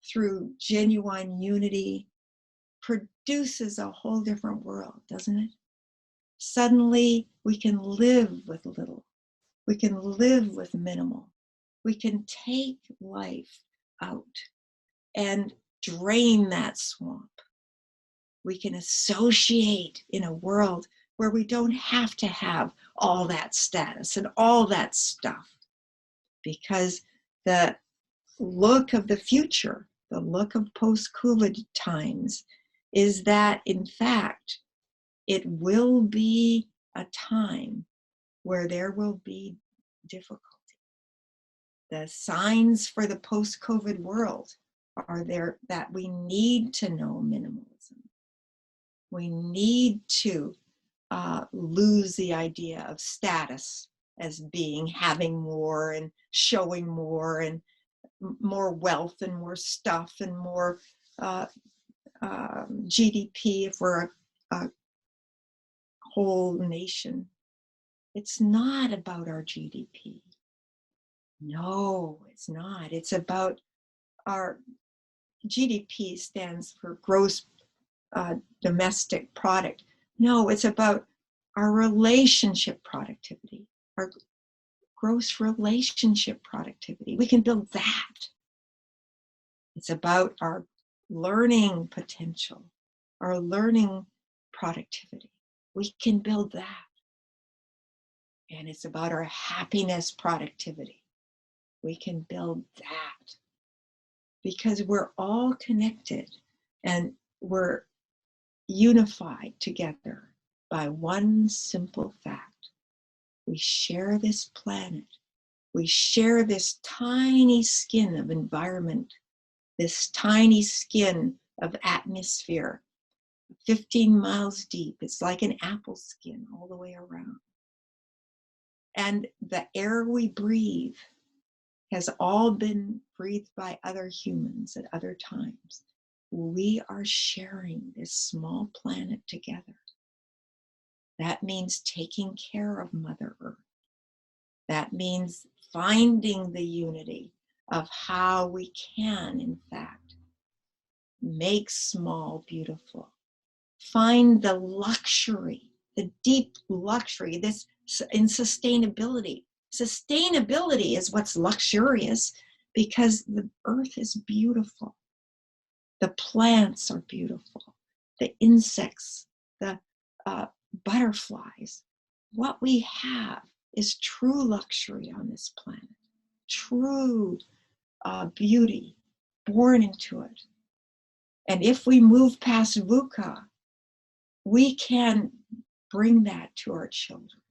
through genuine unity, produces a whole different world, doesn't it? Suddenly, we can live with little. We can live with minimal. We can take life out and drain that swamp. We can associate in a world where we don't have to have all that status and all that stuff, because the look of the future, the look of post-COVID times, is that in fact, it will be a time where there will be difficulty. The signs for the post-COVID world are there that we need to know minimalism. We need to lose the idea of status as being having more and showing more and more wealth and more stuff and more GDP if we're a whole nation. It's not about our GDP. No, it's not. It's about our GDP stands for gross domestic product. No, it's about our relationship productivity, our gross relationship productivity. We can build that. It's about our learning potential, our learning productivity. We can build that. And it's about our happiness productivity. We can build that. Because we're all connected and we're unified together by one simple fact. We share this planet. We share this tiny skin of environment, this tiny skin of atmosphere, 15 miles deep. It's like an apple skin all the way around. And the air we breathe has all been breathed by other humans at other times. We are sharing this small planet together. That means taking care of Mother Earth. That means finding the unity of how we can, in fact, make small beautiful. Find the luxury, the deep luxury, this in sustainability. Sustainability is what's luxurious because the earth is beautiful. The plants are beautiful. The insects, the butterflies. What we have is true luxury on this planet. True beauty born into it. And if we move past VUCA, we can bring that to our children.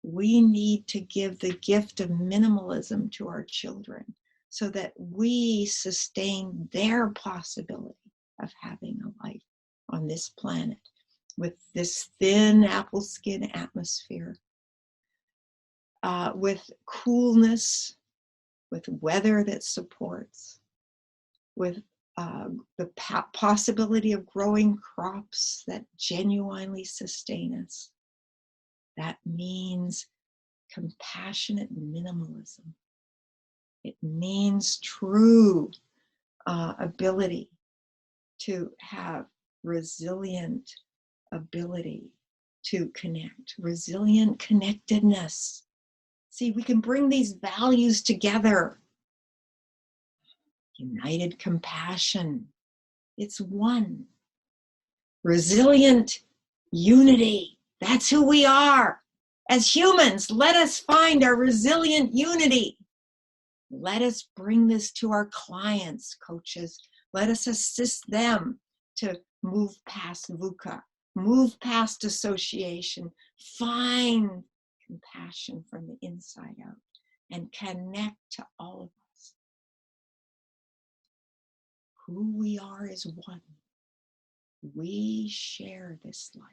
We need to give the gift of minimalism to our children so that we sustain their possibility of having a life on this planet with this thin apple skin atmosphere, with coolness, with weather that supports, with the possibility of growing crops that genuinely sustain us. That means compassionate minimalism. It means true ability to have resilient ability to connect, resilient connectedness. See, we can bring these values together. United compassion, it's one. Resilient unity, that's who we are. As humans, let us find our resilient unity. Let us bring this to our clients, coaches. Let us assist them to move past VUCA, move past association, find compassion from the inside out, and connect to all of us. Who we are is one. We share this life,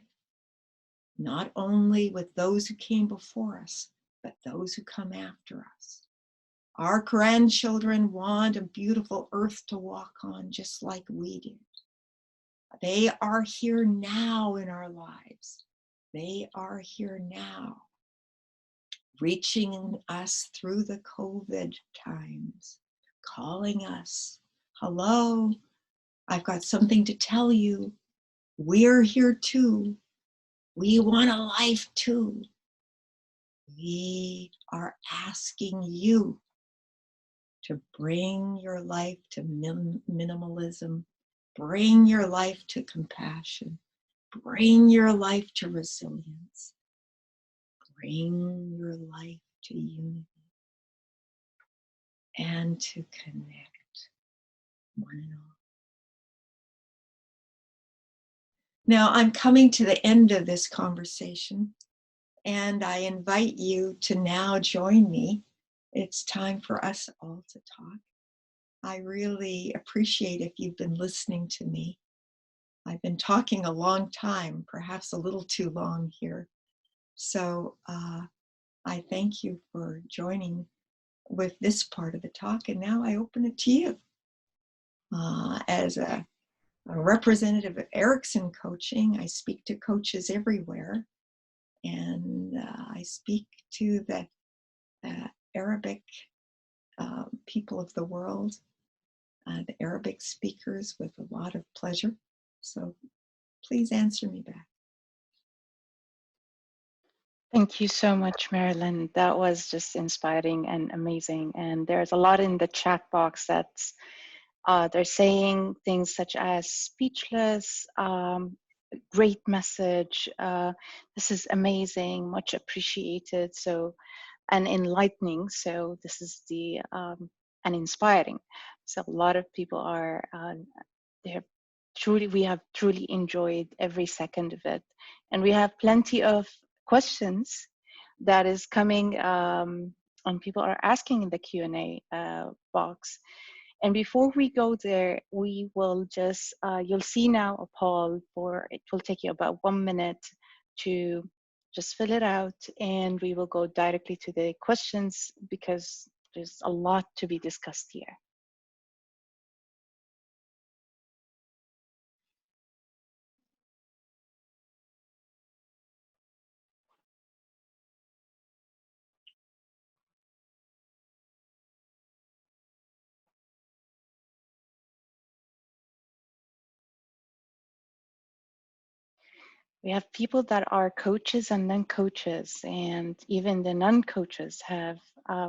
not only with those who came before us, but those who come after us. Our grandchildren want a beautiful earth to walk on just like we did. They are here now in our lives. They are here now, reaching us through the COVID times, calling us, hello, I've got something to tell you. We're here too. We want a life too. We are asking you to bring your life to minimalism, bring your life to compassion, bring your life to resilience, bring your life to unity, and to connect one and all. Now, I'm coming to the end of this conversation, and I invite you to now join me. It's time for us all to talk. I really appreciate if you've been listening to me. I've been talking a long time, perhaps a little too long here. So I thank you for joining with this part of the talk, and now I open it to you. As a representative of Erickson coaching, I speak to coaches everywhere, and I speak to the Arabic people of the world, the Arabic speakers, with a lot of pleasure. So please answer me back. Thank you so much, Marilyn. That was just inspiring and amazing. And there's a lot in the chat box that's they're saying things such as speechless, great message. This is amazing, much appreciated. So, and enlightening. So this is the and inspiring. So a lot of people are they're truly, we have truly enjoyed every second of it, and we have plenty of questions that is coming and people are asking in the Q&A box. And before we go there, we will just, you'll see now a poll for, it will take you about 1 minute to just fill it out, and we will go directly to the questions because there's a lot to be discussed here. We have people that are coaches and non-coaches, and even the non-coaches have,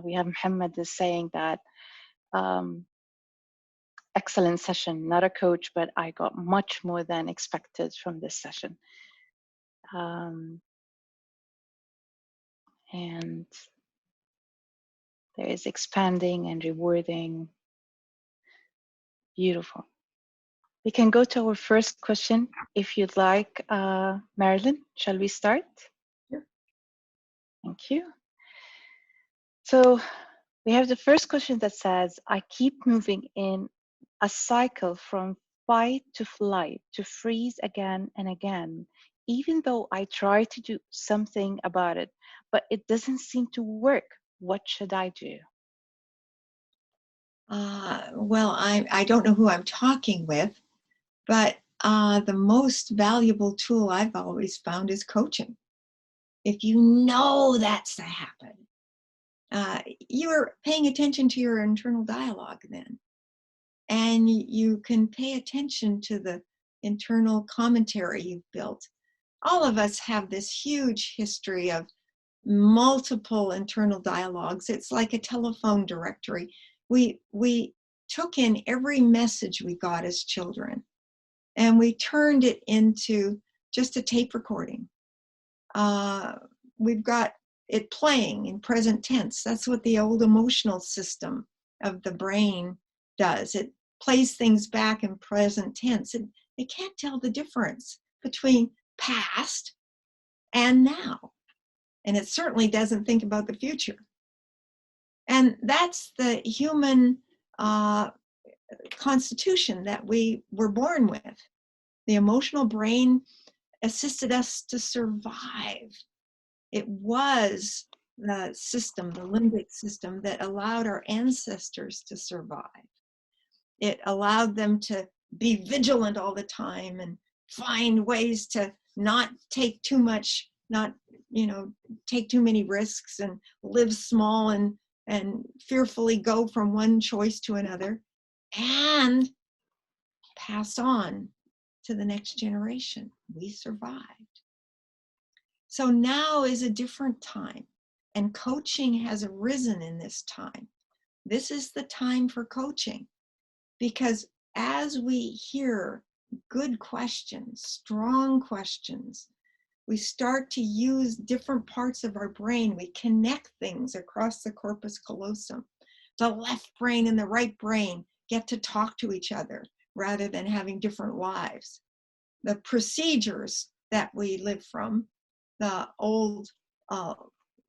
we have Muhammad is saying that, excellent session, not a coach, but I got much more than expected from this session. And there is expanding and rewarding. Beautiful. We can go to our first question if you'd like. Marilyn, shall we start? Sure. Thank you. So we have the first question that says, I keep moving in a cycle from fight to flight to freeze again and again, even though I try to do something about it, but it doesn't seem to work. What should I do? Well, I don't know who I'm talking with, but the most valuable tool I've always found is coaching. If you know that's to happen, you're paying attention to your internal dialogue then. And you can pay attention to the internal commentary you've built. All of us have this huge history of multiple internal dialogues. It's like a telephone directory. We took in every message we got as children, and we turned it into just a tape recording. We've got it playing in present tense. That's what the old emotional system of the brain does. It plays things back in present tense. It can't tell the difference between past and now. And it certainly doesn't think about the future. And that's the human constitution that we were born with. The emotional brain assisted us to survive. It was the system, the limbic system, that allowed our ancestors to survive. It allowed them to be vigilant all the time and find ways to not take too much, not, take too many risks, and live small and fearfully go from one choice to another, and pass on to the next generation. We survived. So now is a different time, and coaching has arisen in this time. This is the time for coaching, because as we hear good questions, strong questions, we start to use different parts of our brain. We connect things across the corpus callosum. The left brain and the right brain get to talk to each other rather than having different lives. The procedures that we live from, the old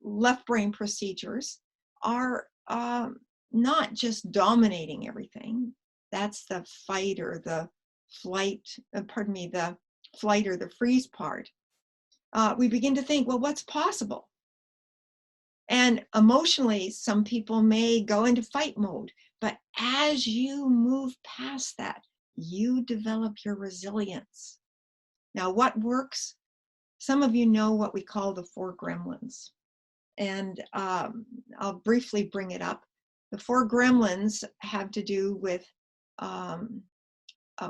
left brain procedures, are not just dominating everything. That's the fight or the flight, the flight or the freeze part. We begin to think, well, what's possible? And emotionally, some people may go into fight mode, but as you move past that, you develop your resilience. Now, what works? Some of you know what we call the 4 gremlins. And I'll briefly bring it up. The 4 gremlins have to do with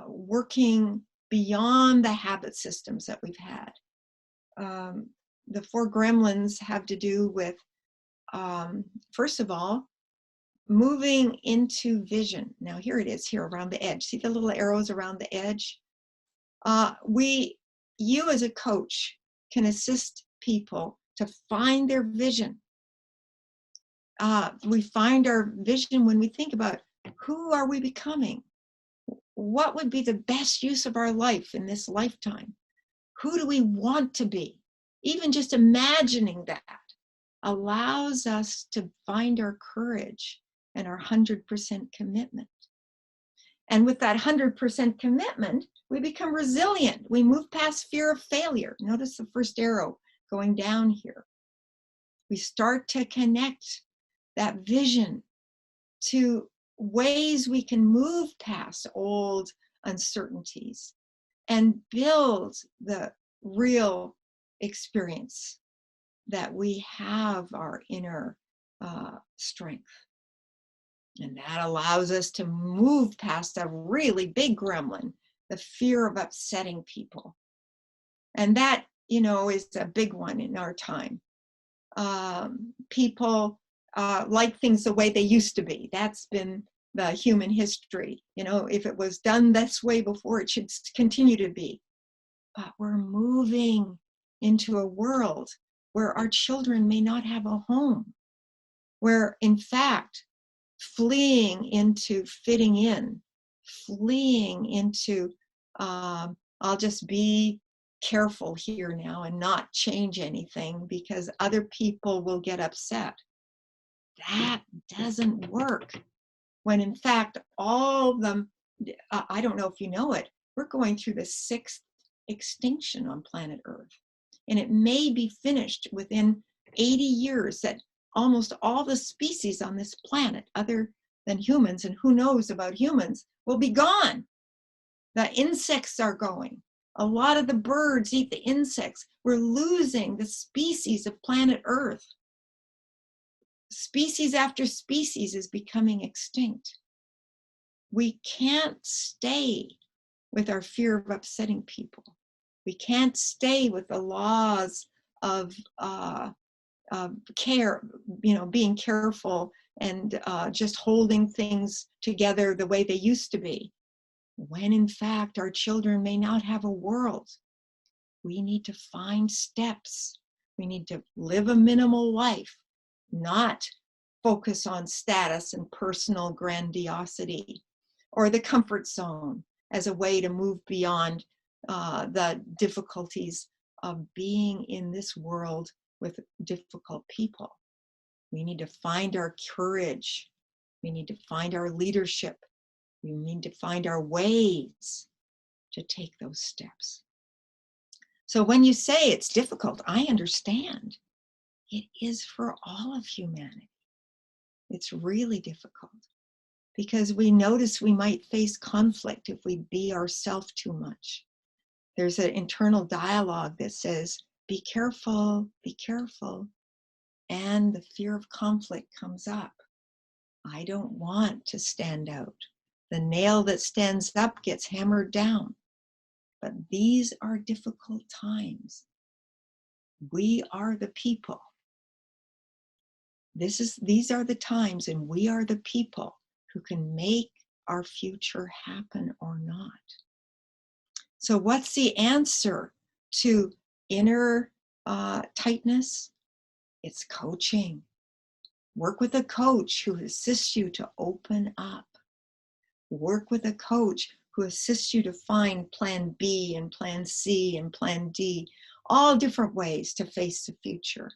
working beyond the habit systems that we've had. The 4 gremlins have to do with, first of all, moving into vision. Now here it is here around the edge. See the little arrows around the edge? You as a coach can assist people to find their vision. We find our vision when we think about, who are we becoming? What would be the best use of our life in this lifetime? Who do we want to be? Even just imagining that allows us to find our courage and our 100% commitment. And with that 100% commitment, we become resilient. We move past fear of failure. Notice the first arrow going down here. We start to connect that vision to ways we can move past old uncertainties and build the real experience that we have our inner strength. And that allows us to move past a really big gremlin, the fear of upsetting people. And that, is a big one in our time. People like things the way they used to be. That's been the human history. If it was done this way before, it should continue to be. But we're moving into a world where our children may not have a home, where in fact, fleeing into fitting in, fleeing into, I'll just be careful here now and not change anything because other people will get upset. That doesn't work. When in fact, all of them, I don't know if you know it, we're going through the 6th extinction on planet Earth. And it may be finished within 80 years, that almost all the species on this planet, other than humans, and who knows about humans, will be gone. The insects are going. A lot of the birds eat the insects. We're losing the species of planet Earth. Species after species is becoming extinct. We can't stay with our fear of upsetting people. We can't stay with the laws of care, being careful and just holding things together the way they used to be, when in fact our children may not have a world. We need to find steps. We need to live a minimal life, not focus on status and personal grandiosity or the comfort zone as a way to move beyond the difficulties of being in this world with difficult people. We need to find our courage. We need to find our leadership. We need to find our ways to take those steps. So when you say it's difficult, I understand. It is for all of humanity. It's really difficult because we notice we might face conflict if we be ourselves too much. There's an internal dialogue that says, be careful, and the fear of conflict comes up. I don't want to stand out. The nail that stands up gets hammered down. But these are difficult times. We are the people. These are the times, and we are the people who can make our future happen or not. So what's the answer to inner tightness? It's coaching. Work with a coach who assists you to open up. Work with a coach who assists you to find plan B and plan C and plan D, all different ways to face the future.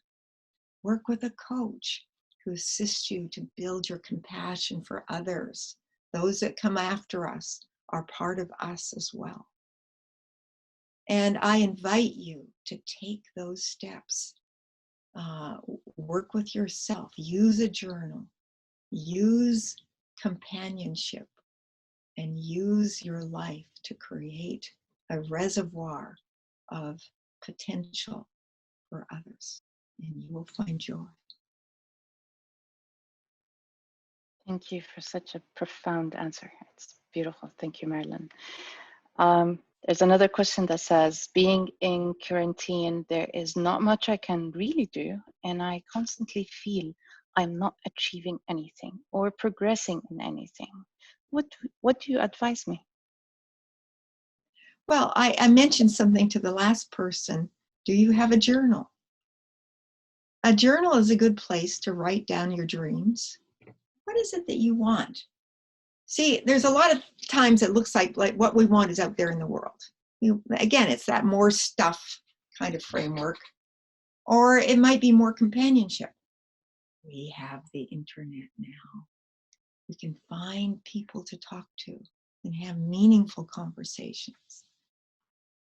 Work with a coach who assists you to build your compassion for others. Those that come after us are part of us as well. And I invite you to take those steps. Work with yourself. Use a journal. Use companionship. And use your life to create a reservoir of potential for others. And you will find joy. Thank you for such a profound answer. It's beautiful. Thank you, Marilyn. There's another question that says, being in quarantine, there is not much I can really do, and I constantly feel I'm not achieving anything or progressing in anything. What do you advise me? Well, I mentioned something to the last person. Do you have a journal? A journal is a good place to write down your dreams. What is it that you want? See, there's a lot of times it looks like what we want is out there in the world. Again, it's that more stuff kind of framework. Or it might be more companionship. We have the internet now. We can find people to talk to and have meaningful conversations.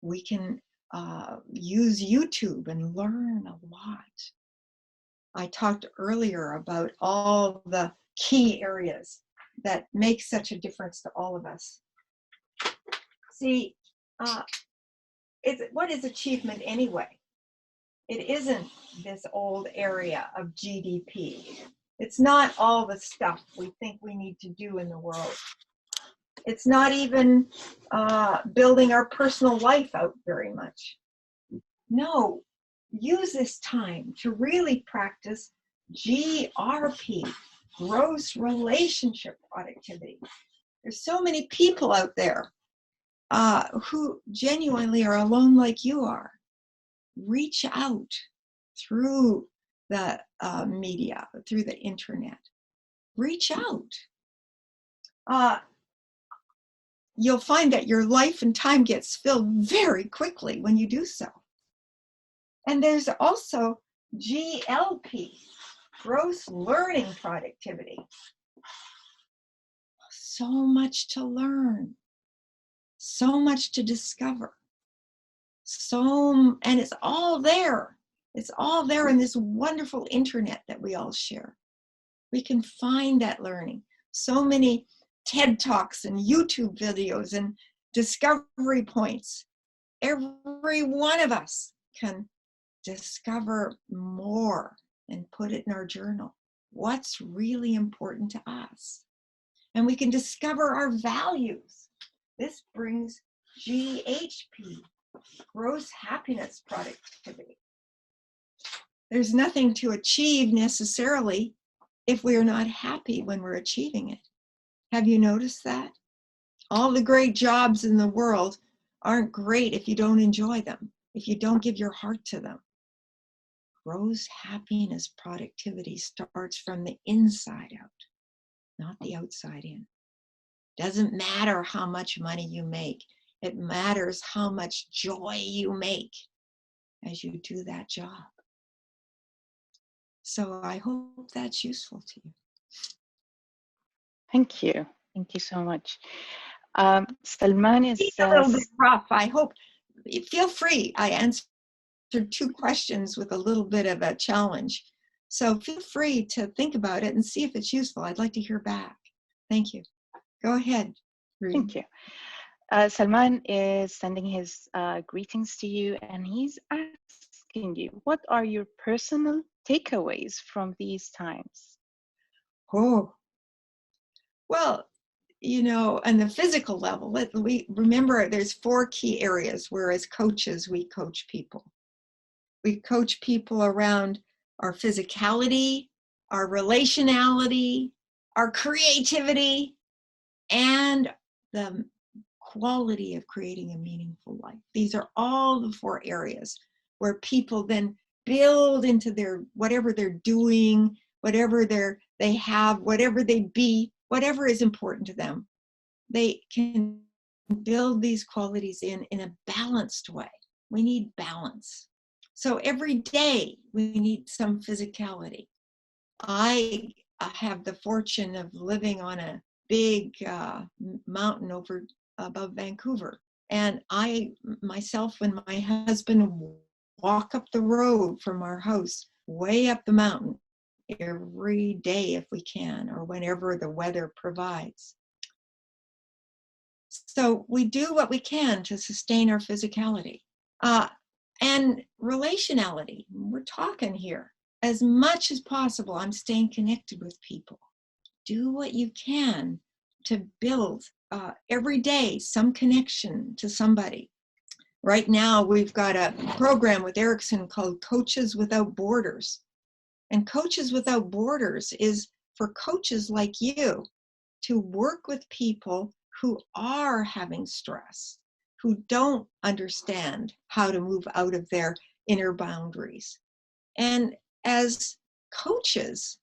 We can use YouTube and learn a lot. I talked earlier about all the key areas that make such a difference to all of us. See, what is achievement anyway? It isn't this old area of GDP. It's not all the stuff we think we need to do in the world. It's not even building our personal life out very much. No, use this time to really practice GRP, gross relationship productivity. There's so many people out there who genuinely are alone like you are. Reach out through the media, through the internet. Reach out. You'll find that your life and time gets filled very quickly when you do so. And there's also GLP, gross learning productivity. So much to learn, so much to discover. And it's all there. It's all there in this wonderful internet that we all share. We can find that learning. so many TED Talks and YouTube videos and discovery points. Every one of us can discover more and put it in our journal. What's really important to us? And we can discover our values. This brings GHP, gross happiness productivity. There's nothing to achieve necessarily if we are not happy when we're achieving it. Have you noticed that? All the great jobs in the world aren't great if you don't enjoy them, if you don't give your heart to them. Gross happiness productivity starts from the inside out, not the outside in. Doesn't matter how much money you make. It matters how much joy you make as you do that job. So I hope that's useful to you. Thank you. Thank you so much. Salman is It's a little bit rough. I hope, feel free. I answered 2 questions with a little bit of a challenge. So feel free to think about it and see if it's useful. I'd like to hear back. Thank you. Go ahead, Rudy. Thank you. Salman is sending his greetings to you, and he's asking you, what are your personal takeaways from these times? Oh, well, you know, on the physical level, we remember there's 4 key areas where as coaches, we coach people. We coach people around our physicality, our relationality, our creativity, and the quality of creating a meaningful life. These are all the 4 areas where people then build into their whatever they're doing, whatever they have, whatever they be, whatever is important to them. They can build these qualities in a balanced way. We need balance. So every day we need some physicality. I have the fortune of living on a big mountain over above Vancouver. And I myself and my husband walk up the road from our house way up the mountain every day if we can, or whenever the weather provides. So we do what we can to sustain our physicality. And relationality, we're talking here. As much as possible, I'm staying connected with people. Do what you can to build every day some connection to somebody. Right now, we've got a program with Erickson called Coaches Without Borders. And Coaches Without Borders is for coaches like you to work with people who are having stress, who don't understand how to move out of their inner boundaries. And as coaches,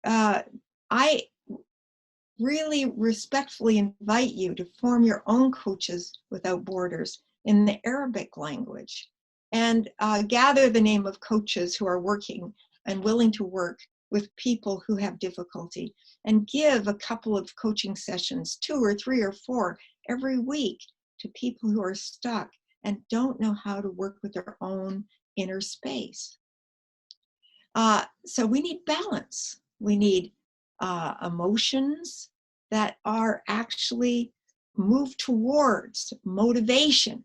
I really respectfully invite you to form your own Coaches Without Borders in the Arabic language, and gather the name of coaches who are working and willing to work with people who have difficulty, and give a couple of coaching sessions, 2 or 3 or 4 every week, to people who are stuck and don't know how to work with their own inner space. So we need balance. We need emotions that are actually move towards motivation.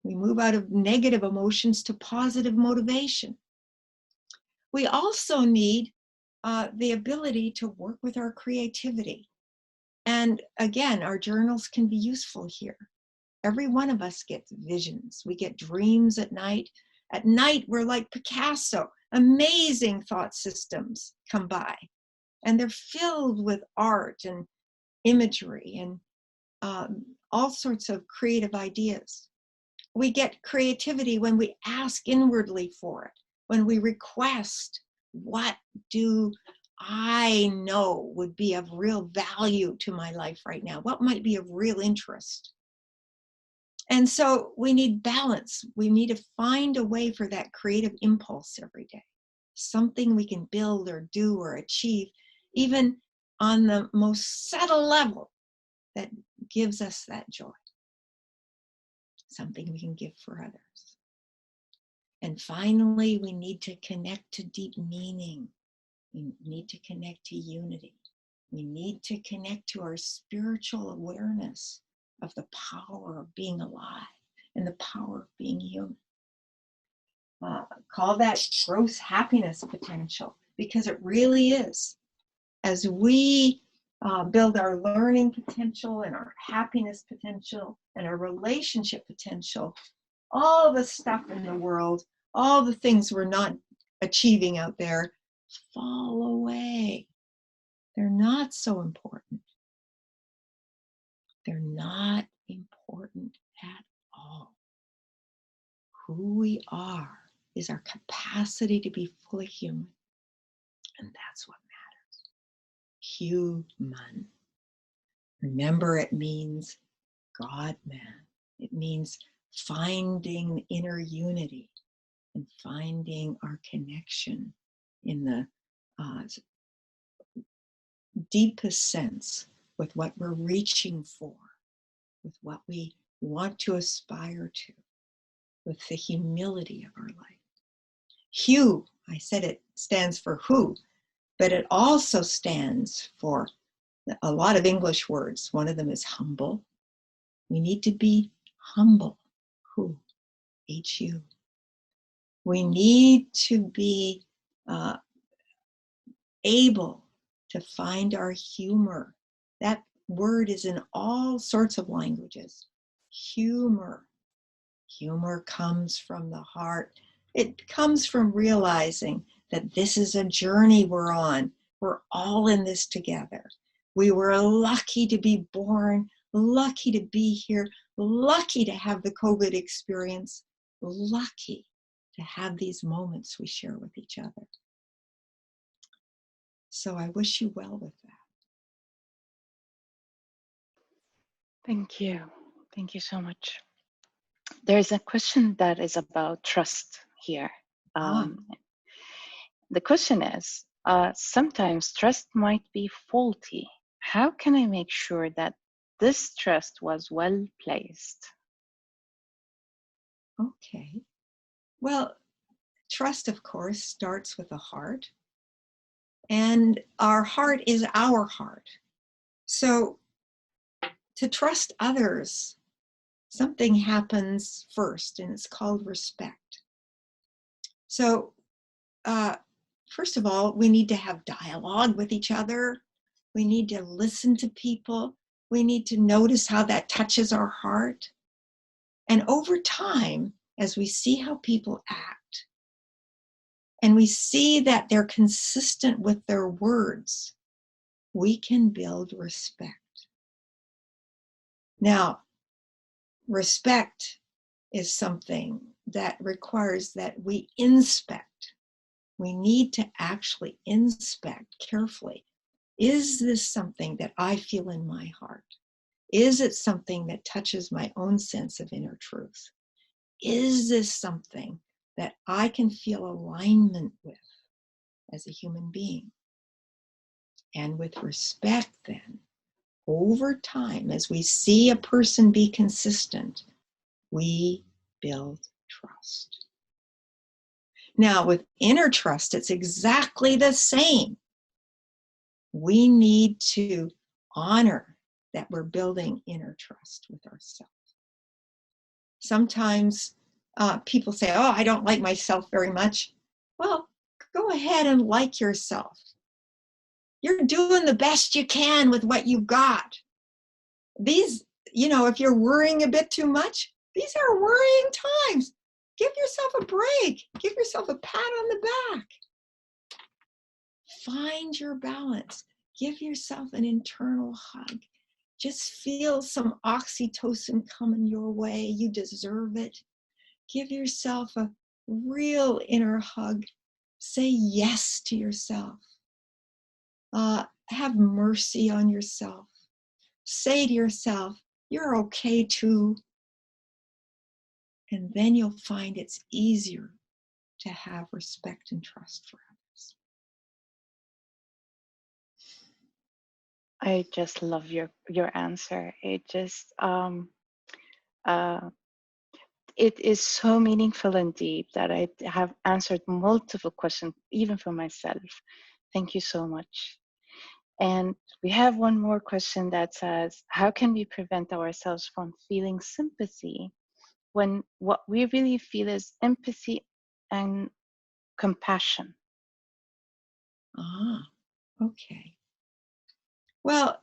We move out of negative emotions to positive motivation. We also need the ability to work with our creativity. And again, our journals can be useful here. Every one of us gets visions. We get dreams at night. At night, we're like Picasso. Amazing thought systems come by. And they're filled with art and imagery and all sorts of creative ideas. We get creativity when we ask inwardly for it, when we request, what do I know would be of real value to my life right now? What might be of real interest? And so we need balance. We need to find a way for that creative impulse every day. Something we can build or do or achieve, even on the most subtle level, that gives us that joy. Something we can give for others. And finally, we need to connect to deep meaning. We need to connect to unity. We need to connect to our spiritual awareness of the power of being alive and the power of being human. Call that gross happiness potential, because it really is. As we build our learning potential and our happiness potential and our relationship potential, all the stuff in the world, all the things we're not achieving out there fall away. They're not so important. They're not important at all. Who we are is our capacity to be fully human. And that's what matters. Human. Remember, it means God-man. It means finding inner unity and finding our connection in the deepest sense with what we're reaching for, with what we want to aspire to, with the humility of our life. Hugh, I said it stands for who, but it also stands for a lot of English words. One of them is humble. We need to be humble. Who? H-U. We need to be able to find our humor. That word is in all sorts of languages. Humor. Humor comes from the heart. It comes from realizing that this is a journey we're on. We're all in this together. We were lucky to be born, lucky to be here, lucky to have the COVID experience, lucky to have these moments we share with each other. So I wish you well with that. Thank you. Thank you so much. There's a question that is about trust here. The question is, sometimes trust might be faulty. How can I make sure that this trust was well placed? Okay. Well, trust, of course, starts with the heart. And our heart is our heart. So to trust others, something happens first, and it's called respect. So first of all, we need to have dialogue with each other. We need to listen to people. We need to notice how that touches our heart. And over time, as we see how people act, and we see that they're consistent with their words, we can build respect. Now, respect is something that requires that we inspect. We need to actually inspect carefully. Is this something that I feel in my heart? Is it something that touches my own sense of inner truth? Is this something that I can feel alignment with as a human being? And with respect, then, over time, as we see a person be consistent, we build trust. Now, with inner trust, it's exactly the same. We need to honor that we're building inner trust with ourselves. Sometimes people say, oh, I don't like myself very much. Well, go ahead and like yourself. You're doing the best you can with what you've got. These, if you're worrying a bit too much, these are worrying times. Give yourself a break. Give yourself a pat on the back. Find your balance. Give yourself an internal hug. Just feel some oxytocin coming your way. You deserve it. Give yourself a real inner hug. Say yes to yourself. Have mercy on yourself. Say to yourself, you're okay too. And then you'll find it's easier to have respect and trust for others. I just love your answer. It just it is so meaningful and deep that I have answered multiple questions, even for myself. Thank you so much. And we have one more question that says, how can we prevent ourselves from feeling sympathy when what we really feel is empathy and compassion? Okay. Well,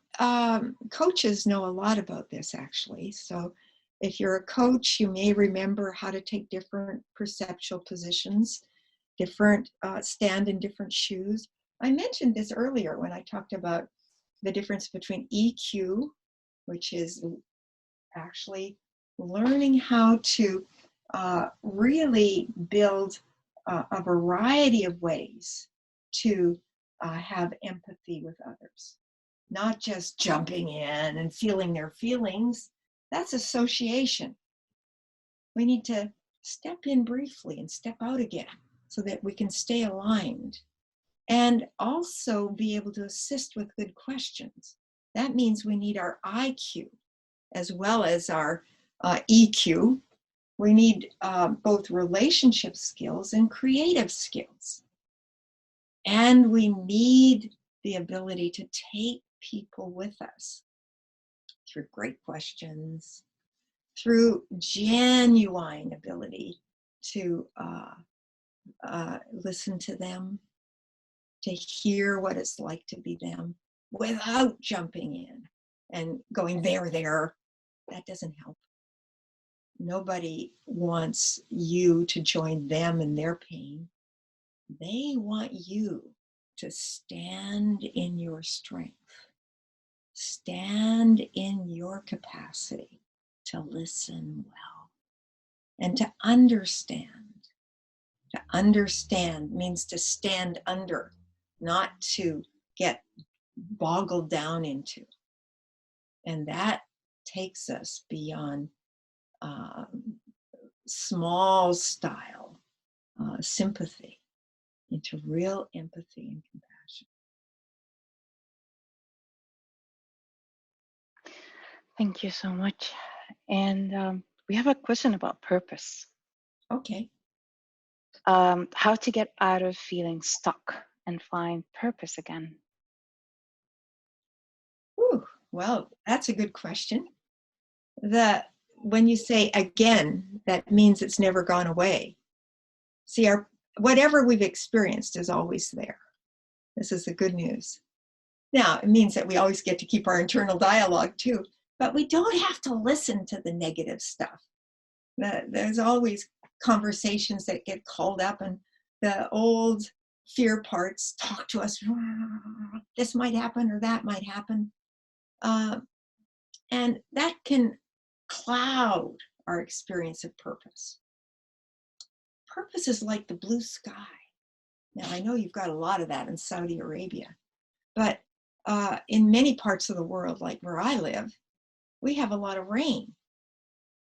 coaches know a lot about this, actually. So if you're a coach, you may remember how to take different perceptual positions, different stand in different shoes. I mentioned this earlier when I talked about the difference between EQ, which is actually learning how to really build a variety of ways to have empathy with others, not just jumping in and feeling their feelings. That's association. We need to step in briefly and step out again so that we can stay aligned and also be able to assist with good questions. That means we need our IQ as well as our EQ. We need both relationship skills and creative skills. And we need the ability to take people with us through great questions, through genuine ability to listen to them, to hear what it's like to be them without jumping in and going there. That doesn't help. Nobody wants you to join them in their pain. They want you to stand in your strength, stand in your capacity to listen well and to understand. To understand means to stand under, not to get boggled down into. And that takes us beyond small style sympathy into real empathy and compassion. Thank you so much. And we have a question about purpose. Okay. How to get out of feeling stuck and find purpose again? Whew. Well, that's a good question. When you say again, that means it's never gone away. See, whatever we've experienced is always there. This is the good news. Now, it means that we always get to keep our internal dialogue too, but we don't have to listen to the negative stuff. There's always conversations that get called up, and the old fear parts talk to us. This might happen or that might happen. And that can cloud our experience of purpose. Purpose is like the blue sky. Now, I know you've got a lot of that in Saudi Arabia, but in many parts of the world, like where I live, we have a lot of rain.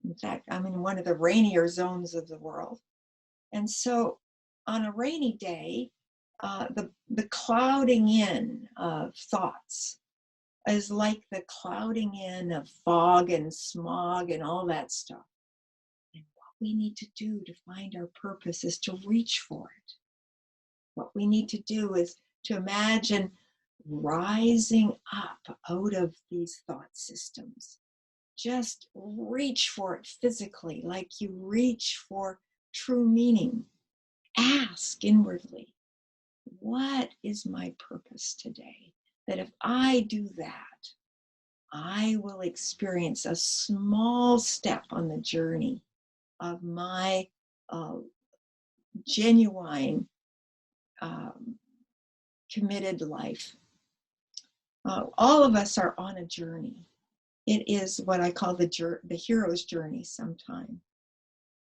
In fact, I'm in one of the rainier zones of the world. And so on a rainy day, the clouding in of thoughts is like the clouding in of fog and smog and all that stuff. And what we need to do to find our purpose is to reach for it. What we need to do is to imagine rising up out of these thought systems. Just reach for it physically, like you reach for true meaning. Ask inwardly, what is my purpose today? That if I do that, I will experience a small step on the journey of my genuine, committed life. All of us are on a journey. It is what I call the hero's journey sometime.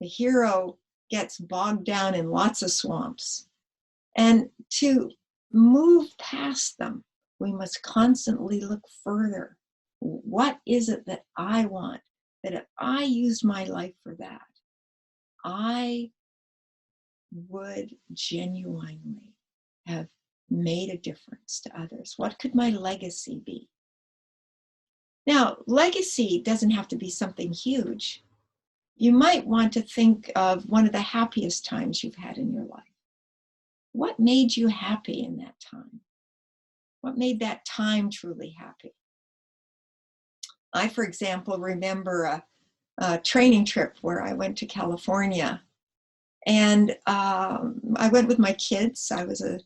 The hero gets bogged down in lots of swamps. And to move past them, we must constantly look further. What is it that I want? That if I used my life for that, I would genuinely have made a difference to others. What could my legacy be? Now, legacy doesn't have to be something huge. You might want to think of one of the happiest times you've had in your life. What made you happy in that time? What made that time truly happy? I, for example, remember a training trip where I went to California. And I went with my kids. I was a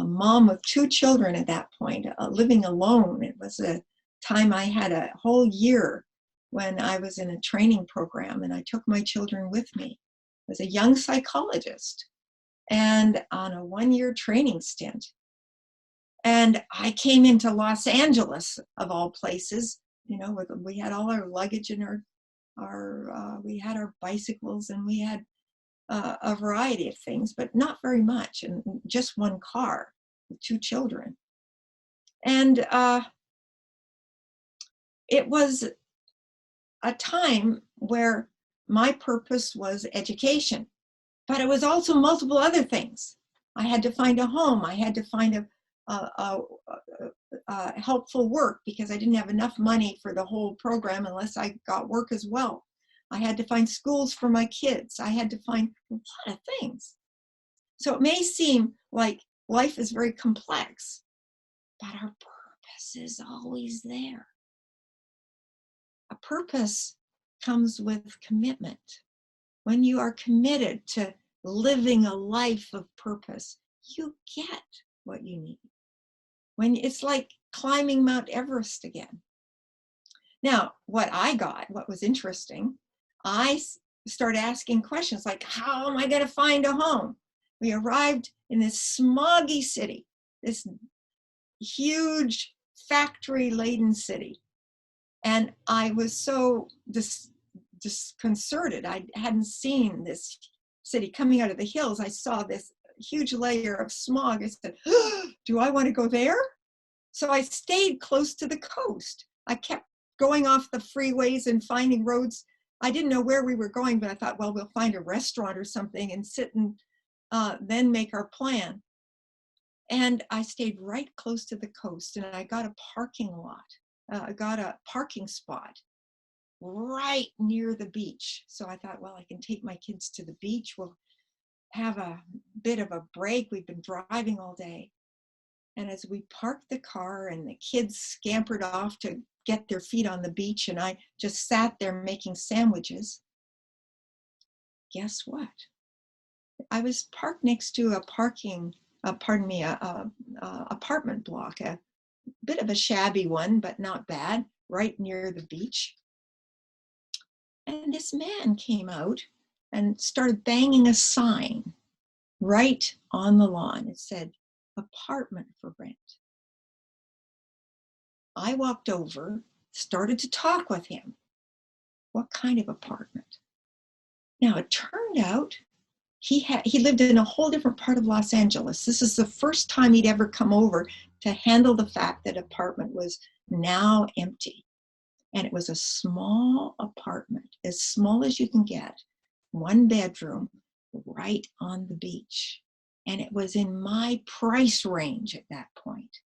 mom of 2 children at that point, living alone. It was a time I had a whole year when I was in a training program, and I took my children with me. I was a young psychologist and on a 1-year training stint. And I came into Los Angeles, of all places. You know, we had all our luggage and we had our bicycles, and we had a variety of things, but not very much, and just 1 car with 2 children. And it was a time where my purpose was education, but it was also multiple other things. I had to find a home. I had to find a helpful work because I didn't have enough money for the whole program unless I got work as well. I had to find schools for my kids. I had to find a lot of things. So it may seem like life is very complex, but our purpose is always there. A purpose comes with commitment. When you are committed to living a life of purpose, you get what you need. When it's like climbing Mount Everest again. Now, what was interesting, I started asking questions like, how am I going to find a home? We arrived in this smoggy city, this huge factory-laden city. And I was so disconcerted. I hadn't seen this city coming out of the hills. I saw this huge layer of smog. I said, do I want to go there? So I stayed close to the coast. I kept going off the freeways and finding roads. I didn't know where we were going, but I thought, well, we'll find a restaurant or something and sit and then make our plan. And I stayed right close to the coast, and I got a parking lot. I got a parking spot right near the beach. So I thought, well, I can take my kids to the beach. We'll have a bit of a break. We've been driving all day. And as we parked the car and the kids scampered off to get their feet on the beach, and I just sat there making sandwiches, guess what? I was parked next to apartment block, a bit of a shabby one, but not bad, right near the beach. And this man came out and started banging a sign right on the lawn. It said, apartment for rent. I walked over, started to talk with him. What kind of apartment? Now, it turned out he lived in a whole different part of Los Angeles. This is the first time he'd ever come over to handle the fact that apartment was now empty. And it was a small apartment, as small as you can get, 1 bedroom, right on the beach. And it was in my price range at that point.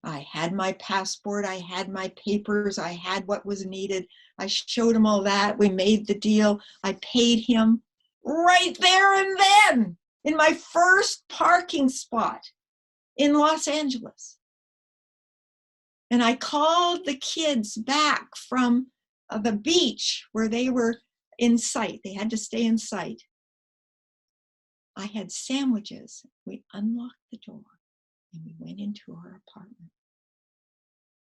I had my passport, I had my papers, I had what was needed. I showed him all that. We made the deal. I paid him right there and then in my first parking spot in Los Angeles. And I called the kids back from the beach where they were in sight. They had to stay in sight. I had sandwiches. We unlocked the door and we went into our apartment.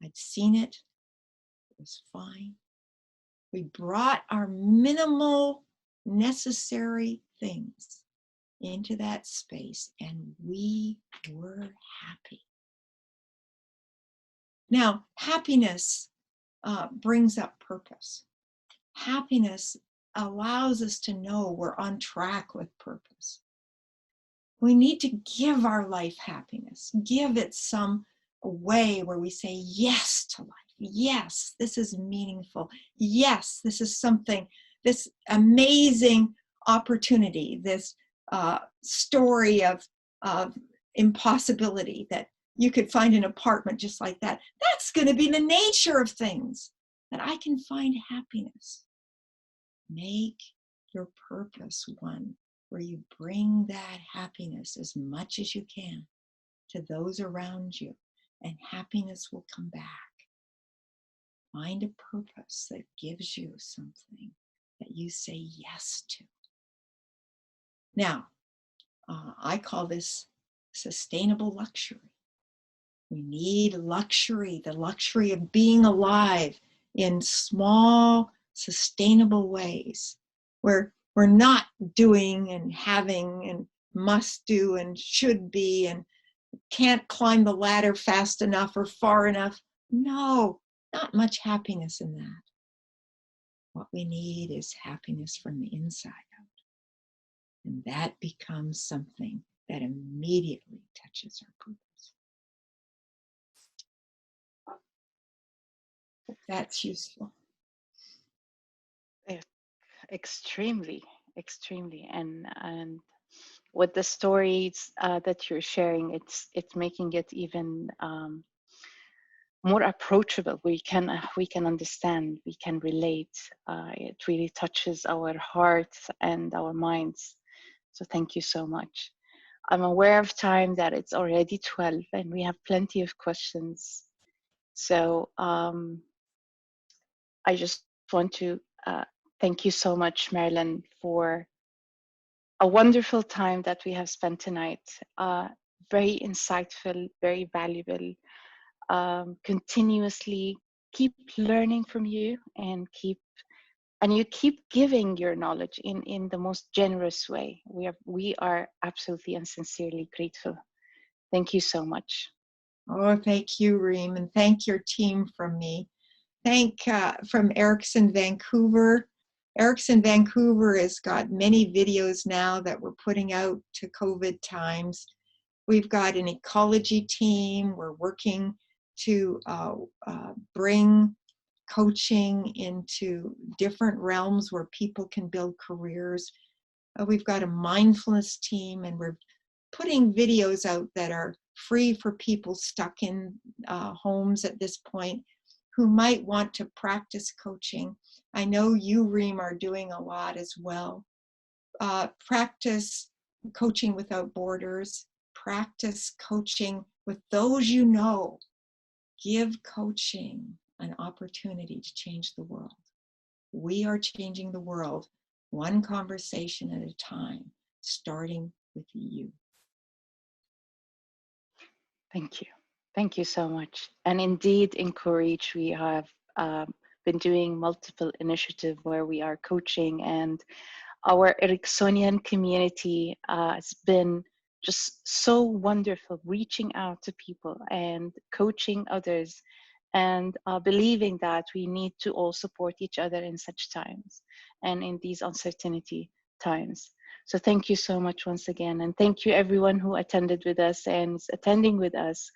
I'd seen it. It was fine. We brought our minimal necessary things into that space and we were happy. Now, happiness brings up purpose. Happiness allows us to know we're on track with purpose. We need to give our life happiness, give it some way where we say yes to life. Yes, this is meaningful. Yes, this is something, this amazing opportunity, this story of impossibility that you could find an apartment just like that. That's going to be the nature of things, that I can find happiness. Make your purpose one where you bring that happiness as much as you can. to those around you, and happiness will come back. Find a purpose that gives you something that you say yes to. Now, I call this sustainable luxury. We need luxury, the luxury of being alive in small, sustainable ways, where we're not doing and having and must do and should be and can't climb the ladder fast enough or far enough. No, not much happiness in that. What we need is happiness from the inside out. And that becomes something that immediately touches our purpose. Hope that's useful. Extremely, extremely. And with the stories that you're sharing, it's making it even more approachable. We can understand, we can relate. It really touches our hearts and our minds. So thank you so much. I'm aware of time that it's already 12 and we have plenty of questions. So I just want to thank you so much, Marilyn, for a wonderful time that we have spent tonight. Very insightful, very valuable. Continuously keep learning from you and you keep giving your knowledge in the most generous way. We are absolutely and sincerely grateful. Thank you so much. Oh, thank you, Reem, and thank your team from me. Thank from Erickson, Vancouver. Erickson, Vancouver has got many videos now that we're putting out to COVID times. We've got an ecology team. We're working to bring coaching into different realms where people can build careers. We've got a mindfulness team, and we're putting videos out that are free for people stuck in homes at this point who might want to practice coaching. I know you, Reem, are doing a lot as well. Practice coaching without borders. Practice coaching with those you know. Give coaching an opportunity to change the world. We are changing the world one conversation at a time, starting with you. Thank you. Thank you so much. And indeed, in Courage, we have been doing multiple initiatives where we are coaching, and our Ericksonian community has been just so wonderful, reaching out to people and coaching others, and believing that we need to all support each other in such times and in these uncertainty times. So thank you so much once again. And thank you everyone who attended with us and is attending with us.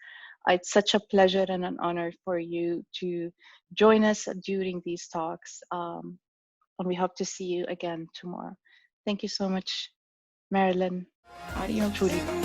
It's such a pleasure and an honor for you to join us during these talks. And we hope to see you again tomorrow. Thank you so much, Marilyn. Adios. Truly.